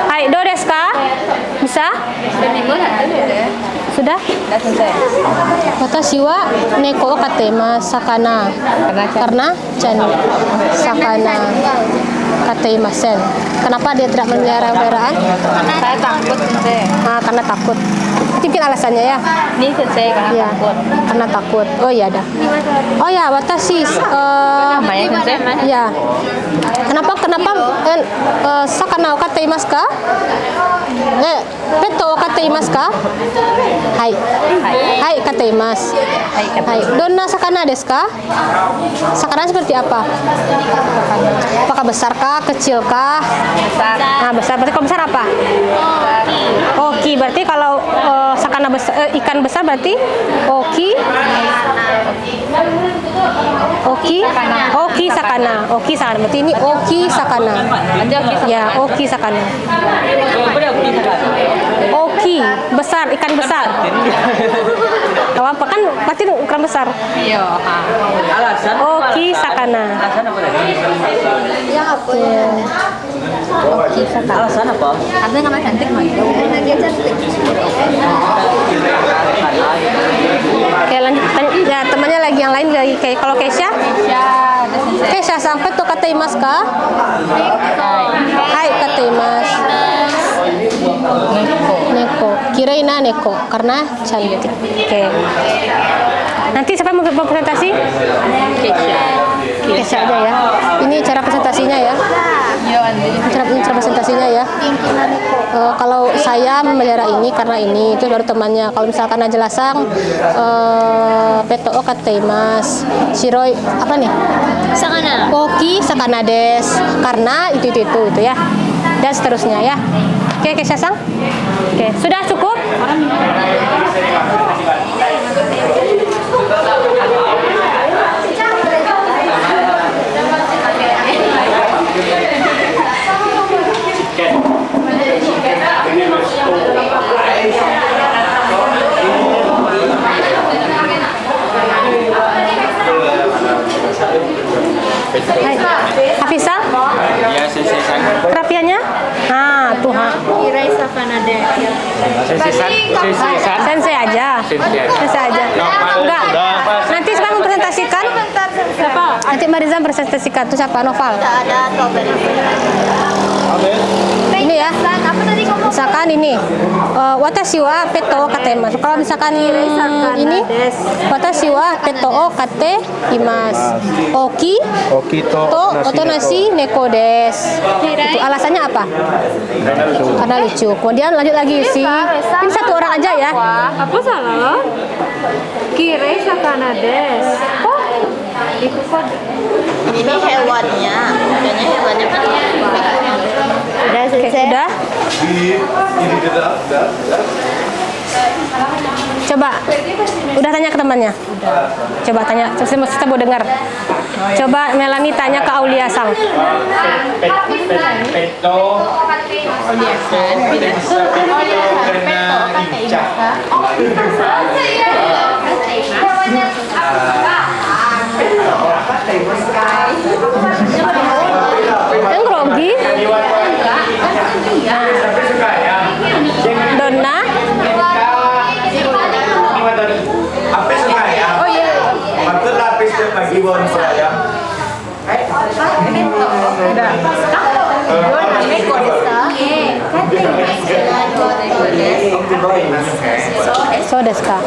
Hai, do desu ka? Bisa? Sudah? Watashi wa neko o kateimasu sakana. Karena sakana kateimasen. Kenapa dia tidak memelihara peliharaan? Saya takut sensei. Karena takut. Mungkin alasannya ya. Ini sensei karena Ya, takut. karena takut. Oh iya dah. Oh ya, watashi Namanya sensei. ya. Kenapa sakana o kateimasu ka? Petto o kateimasu ka? Hai. Hai, kateimasu. Hai. Donna sakana desu ka? Sakana seperti apa? Apakah besar kah, kecil kah? Besar. Nah, besar. Berarti kalau besar apa? Oki. Berarti kalau sakana besar, ikan besar berarti oki. Oki sakana. Oki sakana. Berarti ini oki sakana. Ya, oki sakana. Oki, besar, ikan besar. Gak apa kan pasti ukuran besar. Iya. Alasan Oki sakana. Alasan apa tadi? Oki sakana. Alasan apa? Karena namanya cantik mah. Dia cantik. Oke, lanjut. Ya, temannya lagi yang lain lagi kayak kalau Keisha. Keisha sampai tuh kateimasu ka? Hai, kateimasu. Neko. Kiraina neko karena cantik. Oke. Nanti siapa mau presentasi? Keisha aja ya. Ini cara presentasinya ya. Cara presentasinya ya. Kalau saya memelihara ini karena ini itu baru temannya. Kalau misalkan aja lasang Petto o kateimasu. Shiroi apa nih? Sakana. Oki sakana desu. Karena itu ya. Dan seterusnya ya. Oke, Keisha-san. Oke, sudah cukup? Hai. Hafisa? Ya, sensei-san. Kerapiannya? Tuh ha. Kirai Sakana deh. Sensei-san. Sensei aja. Sensei aja. Enggak. Nanti siapa mempresentasikan? Siapa? Nanti Mariza presentasikan. Itu siapa? Noval. Ada strawberry. Ini ya. Apa tadi kamu? Misalkan ini watashi wa petto o kateimasu. Kalau misalkan ini watashi wa petto o kateimasu. Oki Okito, to otonashi neko desu. Itu alasannya apa? Karena lucu. Kemudian lanjut lagi sih. Ini satu orang aja ya. Apa salah? Kirai Sakana desu. Kok? Itu kok Ini hewannya. Kayaknya hewannya kan. Udah Oke, selesai. udah. Coba, udah tanya ke temannya. Coba tanya, kita mau dengar. Coba Melani tanya ke Aulia Sang. Petto Oliasan. Oliasan peto kateimasu ka? Yang grogi. Donna. Apa suka ya? Oh iya. Maksud lapis dan bagi bon saya. So desu ka?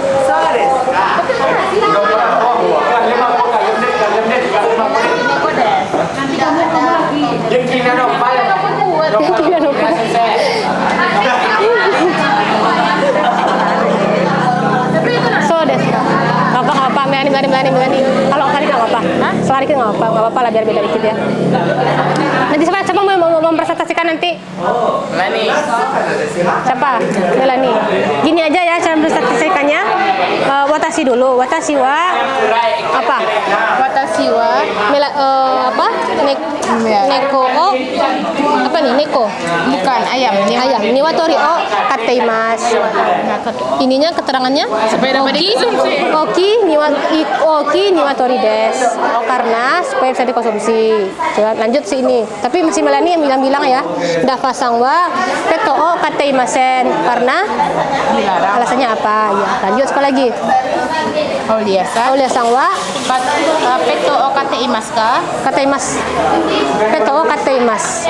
So desu ka? Nggak apa-apa, melani. Kalau sekali nggak apa-apa. Sekali nggak apa-apa lah biar beda dikit ya. Nanti siapa mau mempresentasikan nanti? Lani. Siapa? Melani. Gini aja ya cara mempresentasikannya. Watashi dulu. Watashi wa apa? Watashi wa Apa? Neko o apa nih? Neko. bukan ayam. Ayam. Niwatori o kateimasu. Ininya keterangannya Oki niwatori desu. Karena supaya bisa dikonsumsi. Coba lanjut sih ini. Tapi si Melani yang bilang ya, dafasang wa peto o kateimasen. Karena alasannya apa? Ya, lanjut sekali lagi. Oliasan wa Peto o kateimasu ka? kateimas. Peto o kateimas.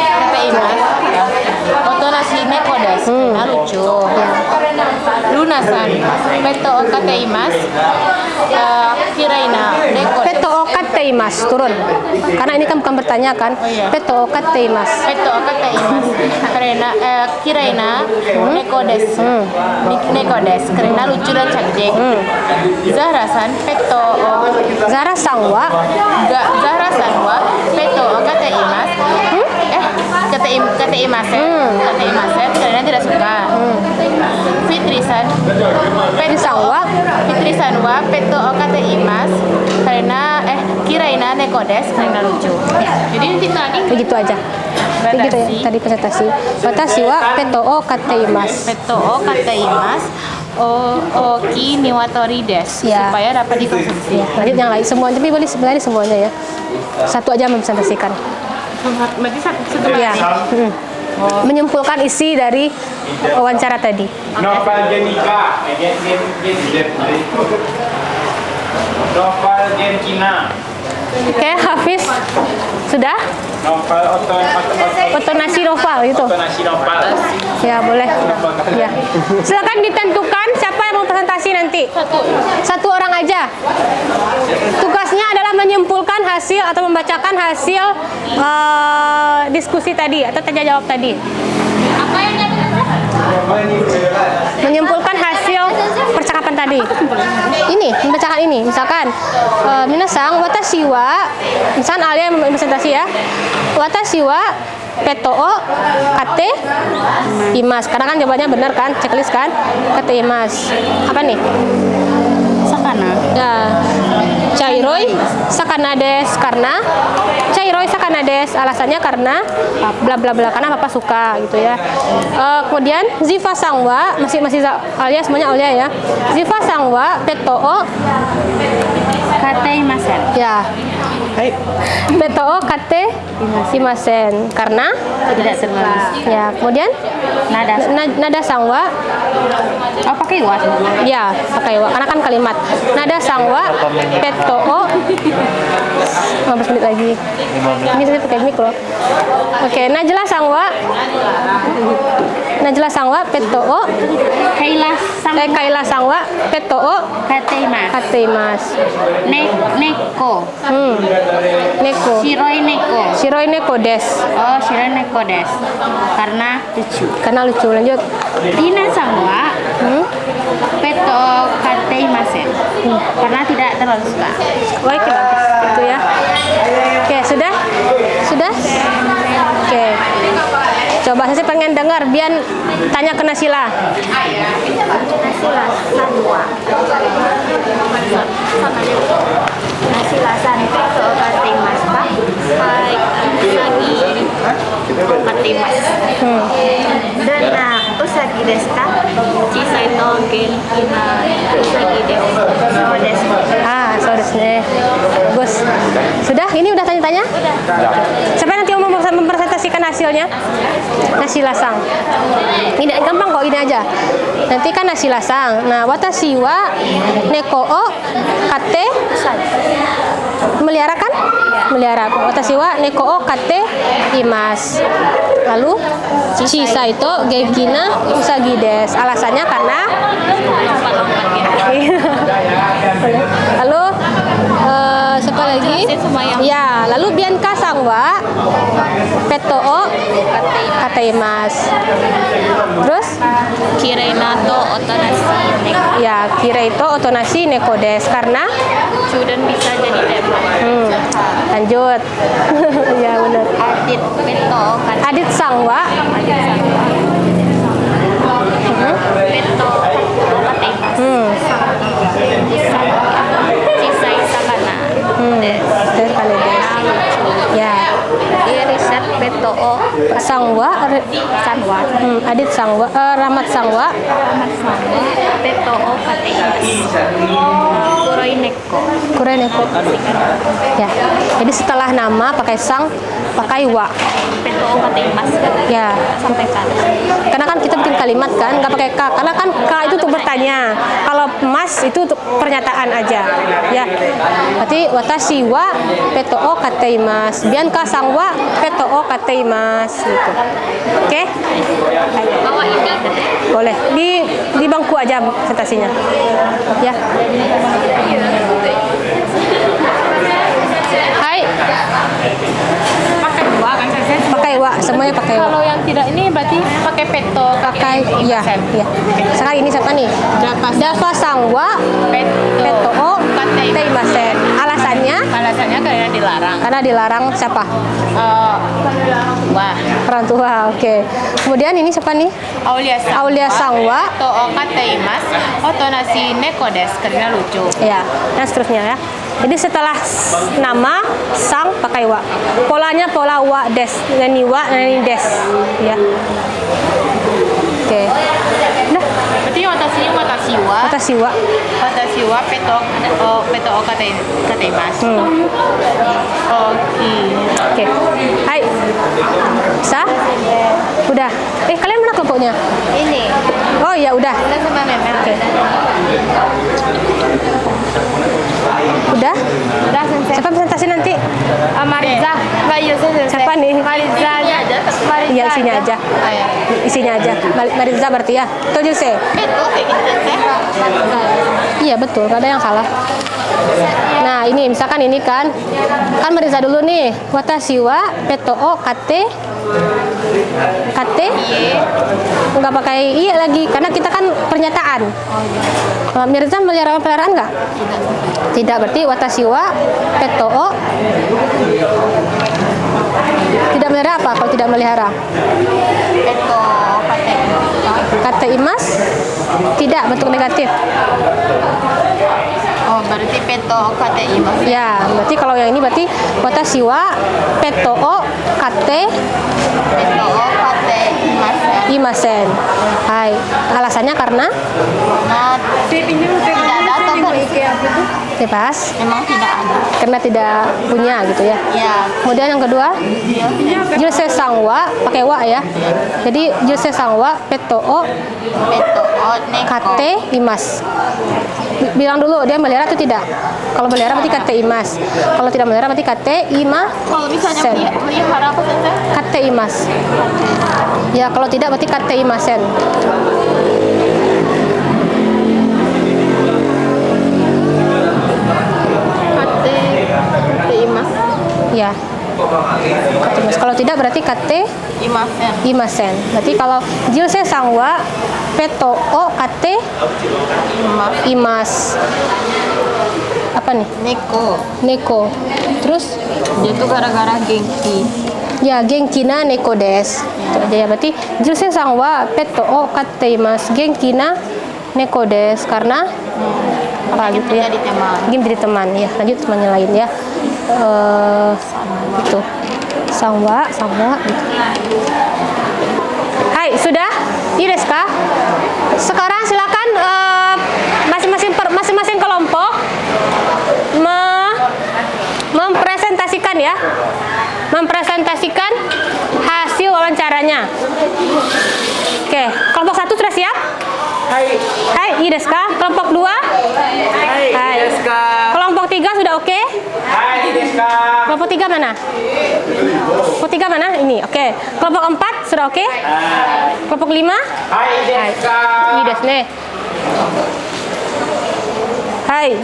Otonashi neko desu. Lucu. Lunasan. Peto o kateimasu. Kiraina neko desu. Peto o kateimas turun. Karena ini kan bukan bertanya kan. Peto o kateimas. Peto o kateimasu. Kiraina neko desu. Neko desu. Karena lucu dan cantik. Zahra-san peto o Zara-san wa Zahra-san wa peto o kateimasu. Kateimasen karena tidak suka. Fitri-san wa peto o kateimasu karena kiraina neko desu karena lucu. Jadi tadi begitu aja. Begitu ya tadi presentasi. Watashi wa peto o kateimasu. peto o kateimasu oki niwatori desu Ya. supaya dapat dikonsumsi. Ya, lanjut yang lain semuanya, tapi boleh sebenarnya semuanya ya. Satu aja mempresentasikan. Berarti satu Ya. Menyimpulkan isi dari wawancara tadi. Nopalgenika. Nopalgenkina. Oke, Hafiz sudah? Nopal Otonasi novel gitu. otonasi nopal. Ya boleh. Ya. Silakan ditentukan siapa yang mau presentasi nanti. Satu orang aja. Tugasnya adalah menyimpulkan hasil atau membacakan hasil diskusi tadi atau tanya jawab tadi. Menyimpulkan hasil percakapan tadi. Ini membacakan ini. Misalkan minasang watashi wa, misalkan Alia yang presentasi ya. Watashi wa peto o kate imas. Karena kan jawabannya benar kan, checklist kan? Kate imas. Apa nih? sakana. Ya. Chairoi sakana desu karena Chairoi sakana desu alasannya karena bla bla bla karena papa suka gitu ya. Kemudian Ziva sangwa masih Alia semuanya Alia ya. Ziva sangwa peto o Kateimasen. ya. Peto o kate imasen karena Tidak terlalu. ya. Kemudian nada sangwa Pakai wa. ya pakai wa karena kan kalimat nada sangwa peto o 15 menit lagi ini saya pakai mic loh. Oke, Najla sangwa peto o Kaila sangwa peto o kateimas Neko. neko Shiroi neko. desu Oh, shiroi neko desu. Karena lucu. Lanjut. Tina sangwa peto kateimasen. Karena tidak terlalu suka. Baik, bagus itu ya. Oke, sudah oke, coba saya pengen dengar biar tanya ke Nasila. Nasila san peto kateimasu ka? はいウサギを飼っています どんなウサギですか？小さいの元気なウサギです そうです。 Ah, so desu ne. Bagus. Sudah? Ini udah tanya-tanya? Siapa yang nanti mau mempresentasikan hasilnya? Nasi lasang. Ini gampang kok, ini aja. Nanti kan nasi lasang. Nah, watashi wa neko o kate melihara kan? Melihara. Watashi wa neko o kate imasu. Lalu Chisa itu genki na usagi desu. Alasannya karena lalu siapa lagi? Ya, lalu bianka sangwa peto o kataimasu. Terus Kirei to otonashi neko. ya kira itu otonashi neko desu karena Dan bisa jadi tembak. lanjut. Ya benar. Adit peto kan Adit sangwa adit sangwa. Peto katemas. Chisai sakana. Desu kali desu. Ya, Iriset peto o sangwa sanwa. Adit sangwa Ramat sangwa Peto o katemas. Kuroi neko. Kurei neko. Ya. Jadi setelah nama pakai sang, pakai wa. Peto o katemas. Ya. Sampaikan. Karena kan kita bikin kalimat kan nggak pakai ka. Karena kan ka itu untuk bertanya. Kalau mas itu untuk pernyataan aja. Ya. Berarti watashi wa peto o kateimasu. Bianka sang wa peto o kateimasu gitu. Oke? Bawa ini. Boleh. Di bangku aja presentasinya. Ya. Hai. Pakai dua kan saya. Pakai wa, semuanya pakai wa. Kalau yang tidak ini berarti pakai peto. Pakai iya, iya. Sekarang ini siapa nih? Dava sangwa peto o kateimasen. Alasannya Alasannya karena dilarang. karena dilarang siapa? Wah. Orang tua. Oke. Kemudian ini siapa nih? Aulia sangwa. To o kateimasu. Otonashi neko desu. Karena lucu. Ya, dan seterusnya ya. Jadi setelah nama sang pakai wa. Polanya pola wa des, nani wa, nani des. Ya. Oke. Nah, Berarti watashi wa peto o kateimasu. Oke. Oke. Hai. Bisa? Udah. Kalian mana kelompoknya? Ini. Oh ya udah. Kita sama Memer. Oke. Udah? Udah selesai. Siapa presentasi nanti? Mariza. Mbak Yusuf selesai. Siapa nih? Mariza aja. Iya, isinya aja. Isinya aja. Mariza berarti ya. Tujuh se. Peto kayak gitu. Iya betul, nggak ada yang salah. Nah ini misalkan ini kan Mariza dulu nih. Watashi wa peto o kate nggak pakai iya lagi karena kita kan pernyataan. Mariza melihara peliharaan nggak? Tidak, berarti watashi wa peto o tidak melihara apa kalau tidak melihara? Peto Kateimasu tidak, bentuk negatif. Oh, berarti peto o kateimasu. Ya, berarti kalau yang ini berarti watashi wa peto o kate Peto o kateimasu. imasen. Hai, alasannya karena Nah, tidak ada atau kan? bebas Memang tidak ada. karena tidak punya gitu ya. Ya. Kemudian yang kedua, jilse sangwa pakai wa ya. Jadi jilse sangwa peto o Peto o neko. kate imas. Bilang dulu dia melihara atau tidak. Kalau melihara berarti kate imas. Kalau tidak melihara berarti kate ima. Kalau misalnya melihara apa saja? Kate imas. Ya kalau tidak berarti kate imasen. Kateimasu. Ya. Kate imas. Kalau tidak berarti kate Imasen. imasen. Berarti kalau jilse sangwa peto o kate imas. Apa nih? Neko. Neko. Terus Dia tuh gara-gara gengki. ya genki na neko desu. Ya berarti jilse sangwa peto o kate imasu genki na neko desu karena apa gitu ya? Jadi teman. Game jadi teman ya. Lanjut teman yang lain ya. Gitu. Sangwa gitu. Hai, sudah? Iya desu ka? Sekarang silakan masing-masing kelompok mempresentasikan ya. Mempresentasikan hasil wawancaranya. Oke, kelompok 1 sudah siap? Hai, iya desu ka? Kelompok 2? Hai. Kelompok 3 sudah oke? Hai, Deska. Kelompok 3 mana? Kelompok 3 mana? Ini, oke. Kelompok 4 sudah oke? Kelompok 5? Hai, Deska. Iya desu ne. Hai,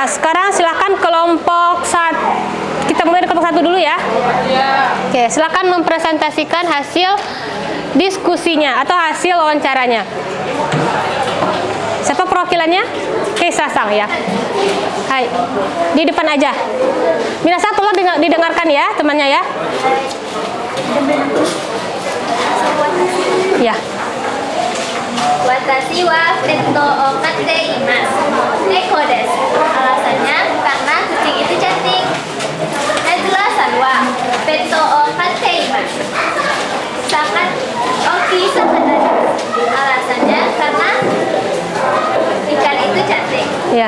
sekarang silakan kelompok 1. Kita mulai dari kelompok 1 dulu ya. Oke, silakan mempresentasikan hasil diskusinya atau hasil wawancaranya. Siapa perwakilannya? Keisasang ya. Hai, di depan aja. Minasan tolong didengarkan ya temannya ya. Ya. Watashi wa petto o katte imasu. Neko desu. Alasannya karena kucing itu cantik. Najla-san wa petto o katte imasu. Sangat oki sangat desu. Alasannya karena ikan itu cantik. Ya.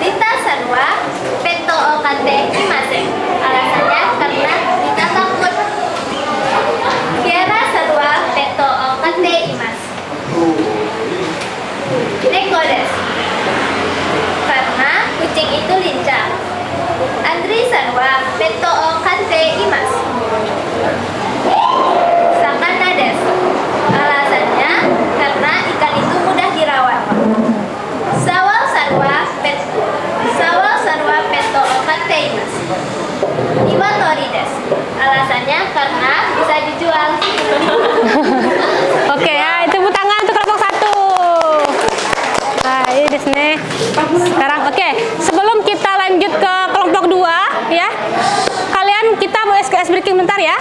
Lita-san wa petto o katte imasen. Alasannya karena Lita takut. Kiara-san wa petto o katte imasu. Neko desu. Karena kucing itu lincah. Andri-san wa petto o katte imasu. Sakana desu. Alasannya karena ikan itu mudah dirawat. Sawal-san wa petto o katte imasu. Niwatori desu. Alasannya karena bisa dijual. Oke ya, tepuk tangan untuk kelompok 1. Nah, ini desu ne. Sekarang oke, sebelum kita lanjut ke kelompok 2 ya. Kalian kita mau ice breaking bentar ya.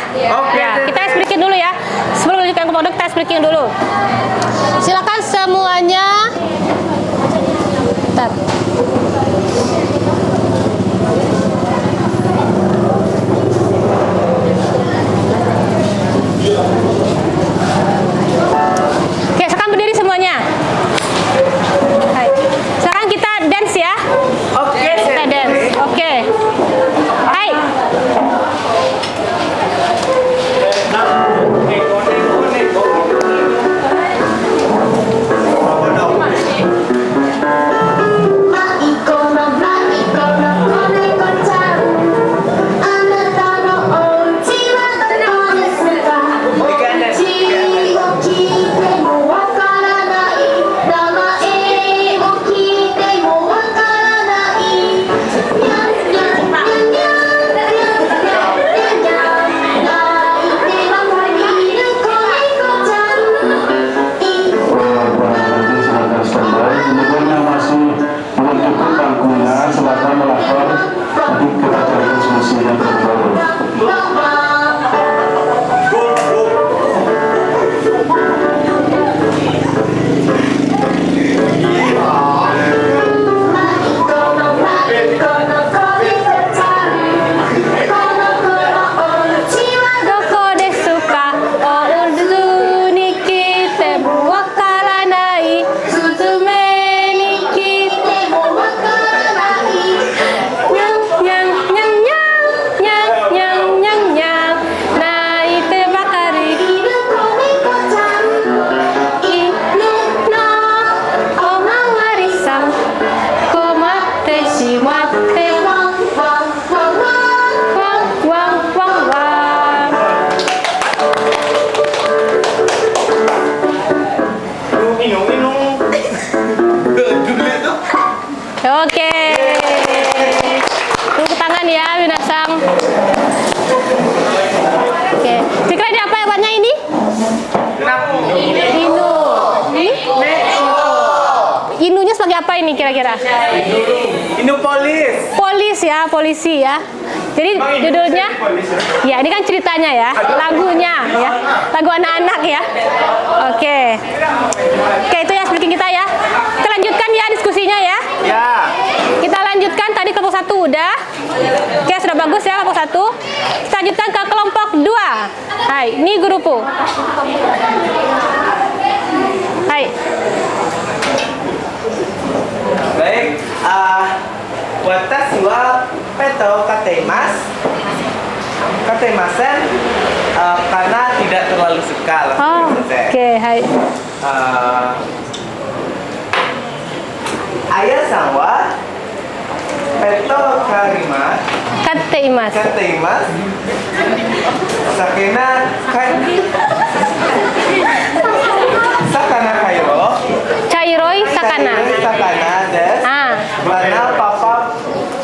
Ya, kita ice breaking dulu ya. Sebelum lanjut ke kelompok 2 kita ice breaking dulu. Silakan semuanya. Bentar. Oke, sekarang berdiri semuanya. Hai. Sekarang kita dance ya. Oke, Kita dance. Oke. Hai. Oke. Tepuk tangan ya, Minasang. Oke. Kira ini apa hewannya ini? Inu. Inunya sebagai apa ini kira-kira? Inu polis. Polisi ya. Jadi judulnya, ya ini kan ceritanya ya, lagunya ya, lagu anak-anak ya. Oke, itu ya speaking kita ya. Kita lanjutkan ya diskusinya ya. Ya. Kita lanjutkan tadi kelompok 1 1 udah. Oke, sudah bagus ya kelompok 1. Kita lanjutkan ke kelompok 2. Hai, ini guruku. Hai. Baik, watashi wa peto kateimasu. Kateimasen karena tidak terlalu suka. Oh, oke, hai. Ayah-san wa peto karimasu. Kateimasu. Kateimasu. Sakena sakana kairo. Chairoi sakana. Sakana des. Karena papa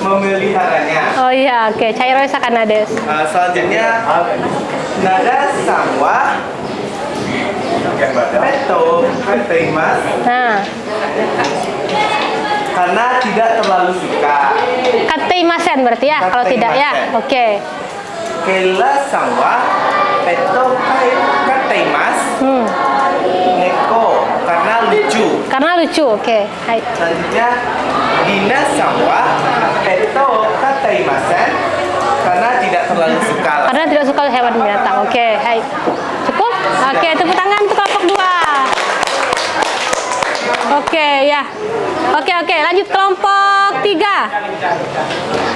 memeliharanya. Oh iya, oke. Chairoi sakana des. Selanjutnya nada sangwa peto kateimasu. Karena tidak terlalu suka. Kateimasen berarti ya, kalau tidak ya. Oke. Kela sangwa peto kateimasu. Neko karena lucu. Karena lucu, oke. Hai. Selanjutnya Dina sangwa peto kateimasen karena tidak terlalu suka. Karena tidak suka hewan binatang. Oke, hai. Cukup? Oke, tepuk tangan untuk kelompok 2. Oke, ya. Oke, lanjut kelompok 3.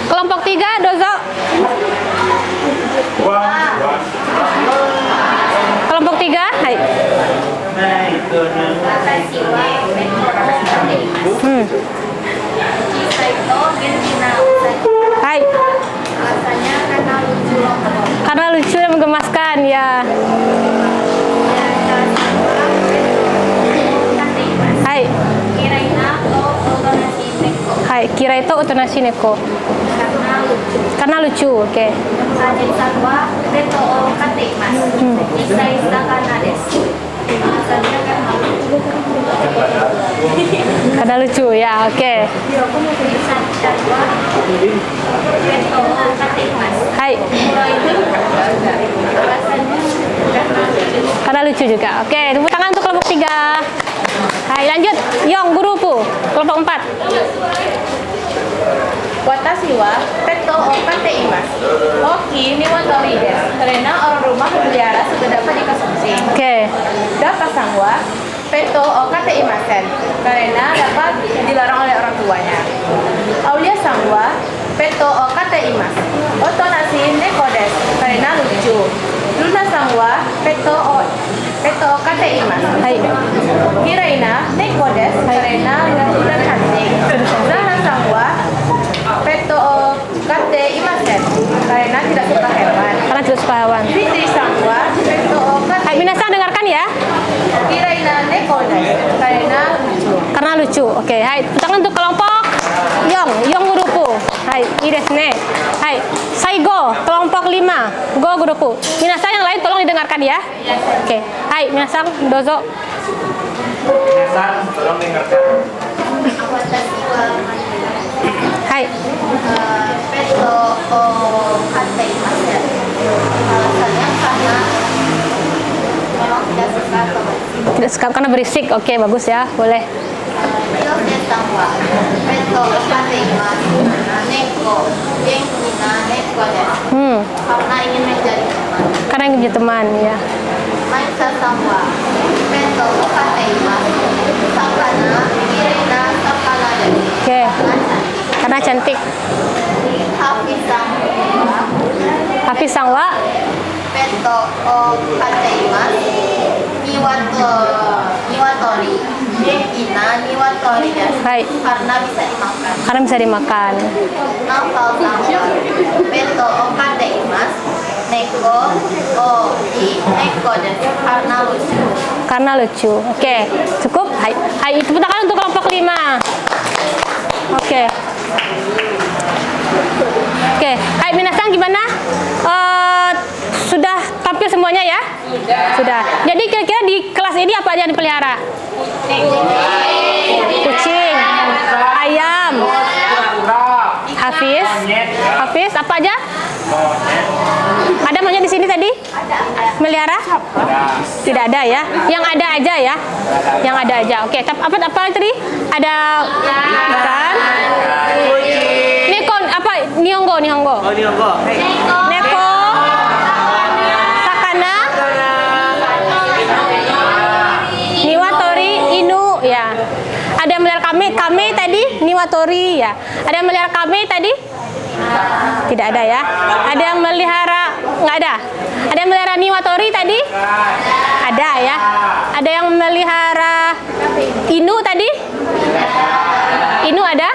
Kelompok 3, dozo. Kelompok 3, hai. Watashi wa peto o kateimasu. Chisai to genki na usagi. Hai. Alasannya karena lucu lombok. Karena lucu dan menggemaskan, ya. Hai. Kiraina to otonashi neko. Hai, kira itu otonashi neko. Karena lucu. Karena lucu, oke. Ajin-san wa peto o kateimasu. Isai sakana desu. Alasannya karena lucu. Karena lucu, ya, oke. Ajin-san wa peto o kateimasu. Hai. Alasannya karena lucu. Karena lucu juga. Oke, tepuk tangan untuk kelompok 3. Hai, lanjut. Yong, guruku. Kelompok 4. Watashi wa peto o kateimasu. Oki ni watori desu. Karena orang rumah memelihara sudah dapat dikonsumsi. Oke. Daka-san wa peto o kateimasen. Karena dapat dilarang oleh orang tuanya. Aulia-san wa peto o kateimasu. Otonashi neko desu. Karena lucu. Luna-san wa peto o kateimasu. Hai. Kiraina neko desu. Karena lucu dan cantik. Zahra-san wa peto o kateimasen. Karena tidak suka hewan. Karena tidak suka hewan. Fitri-san wa peto o Hai, minasan dengarkan ya. Kiraina neko desu. Karena lucu. Karena lucu. Oke, hai. Tepuk tangan untuk kelompok Yong guruku. Hai, ii desu ne. Hai, Saigo, kelompok 5. Go guruku. Minasan yang lain tolong didengarkan ya. Oke. Hai, minasan dozo. Minasan, tolong dengarkan. Watashi wa Hai. peto o kateimasu. Alasannya karena memang tidak suka hewan. Tidak suka karena berisik. Oke, bagus ya. Boleh. Yose-san wa peto o kateimasu. Neko genki na neko desu. Karena ingin menjadi teman. Karena ingin punya teman, ya. Maisa-san wa peto o kateimasu. Sakana kirei na sakana desu. Oke. Karena cantik. Hafiz-san wa Hafiz-san wa peto o kateimasu. Niwatori. Genki na niwatori desu. Hai. Karena bisa dimakan. Karena bisa dimakan. Naufal-san wa peto o kateimasu. Neko o neko desu. Karena lucu. Karena lucu. Oke, cukup. Hai. Hai, tepuk tangan untuk kelompok 5. Oke. Oke. Hai, minasan gimana? Sudah tampil semuanya ya? Sudah. Jadi kira-kira di kelas ini apa aja yang dipelihara? Kucing, ayam, Hafiz, apa aja? Ada monyet di sini tadi? Melihara? Tidak ada ya. Yang ada aja ya. Yang ada aja. Oke, apa tadi? Ada ikan. Ini Nihongo. Oh, Nihongo. Neko. Sakana. Niwatori. Inu. Ya. Ada yang melihara kame tadi. Niwatori. Ya. Ada yang melihara kame tadi? Tidak ada ya. Ada yang melihara, nggak ada. Ada yang melihara niwatori tadi? Ada ya. Ada yang melihara inu tadi? Inu ada?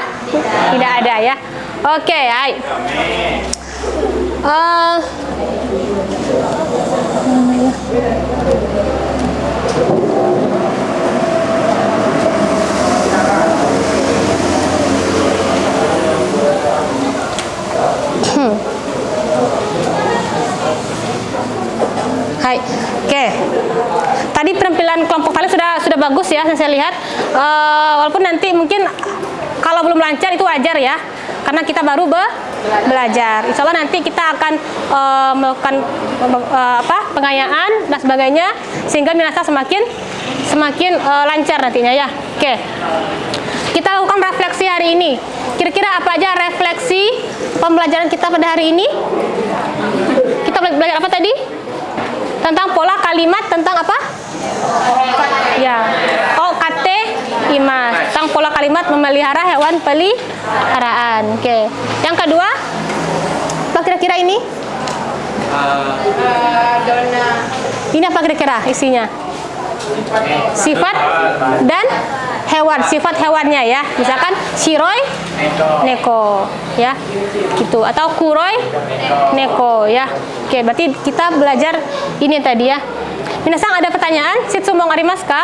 Tidak ada ya. Oke, hai. Hai, oke. Tadi penampilan kelompok kalian sudah bagus ya, saya lihat. Walaupun nanti mungkin kalau belum lancar itu wajar ya, karena kita baru belajar. Insya Allah nanti kita akan melakukan pengayaan dan sebagainya, sehingga minasa semakin lancar nantinya ya. Oke. Kita lakukan refleksi hari ini. Kira-kira apa aja refleksi pembelajaran kita pada hari ini? Kita belajar apa tadi? Tentang pola kalimat, tentang apa? Ya. Oh, kate imas. Tentang pola kalimat memelihara hewan peliharaan. Oke. Yang kedua, apa kira-kira ini? Ini apa kira-kira isinya? Sifat dan hewan, sifat hewannya ya. Misalkan shiroi neko ya. Gitu, atau kuroi neko ya. Oke, berarti kita belajar ini tadi ya. Minasang ada pertanyaan? Shitsumong arimasu ka?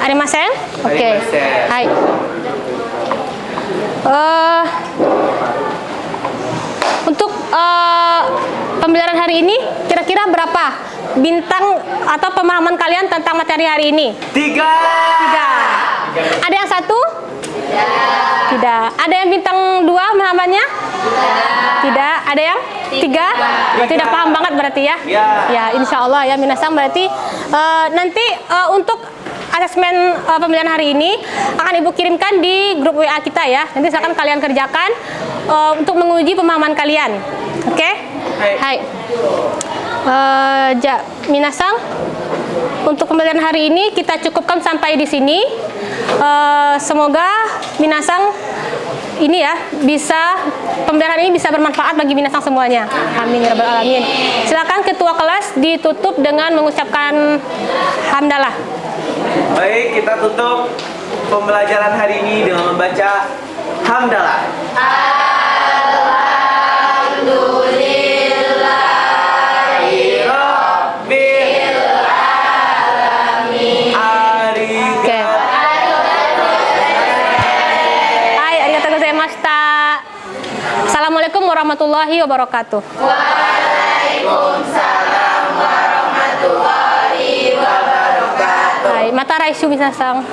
Arimasen? Oke. Hai. Untuk pembelajaran hari ini kira-kira berapa bintang atau pemahaman kalian tentang materi hari ini? 3. Ada yang 1? Tidak. Ada yang bintang 2 pemahamannya? Tidak. Ada yang 3? Berarti udah paham banget berarti ya? Ya, insya Allah ya minasang. Berarti nanti untuk asesmen pembelajaran hari ini akan Ibu kirimkan di grup WA kita ya. Nanti silakan kalian kerjakan untuk menguji pemahaman kalian. Oke? Hai. Minasang, untuk pembelajaran hari ini kita cukupkan sampai di sini. Semoga minasang ini ya pembelajaran ini bisa bermanfaat bagi minasang semuanya. Amin ya rabbal alamin. Silakan ketua kelas ditutup dengan mengucapkan hamdalah. Baik, kita tutup pembelajaran hari ini dengan membaca hamdalah. Assalamualaikum warahmatullahi wabarakatuh. Waalaikumsalam warahmatullahi wabarakatuh. Hai, mata raisu minasang.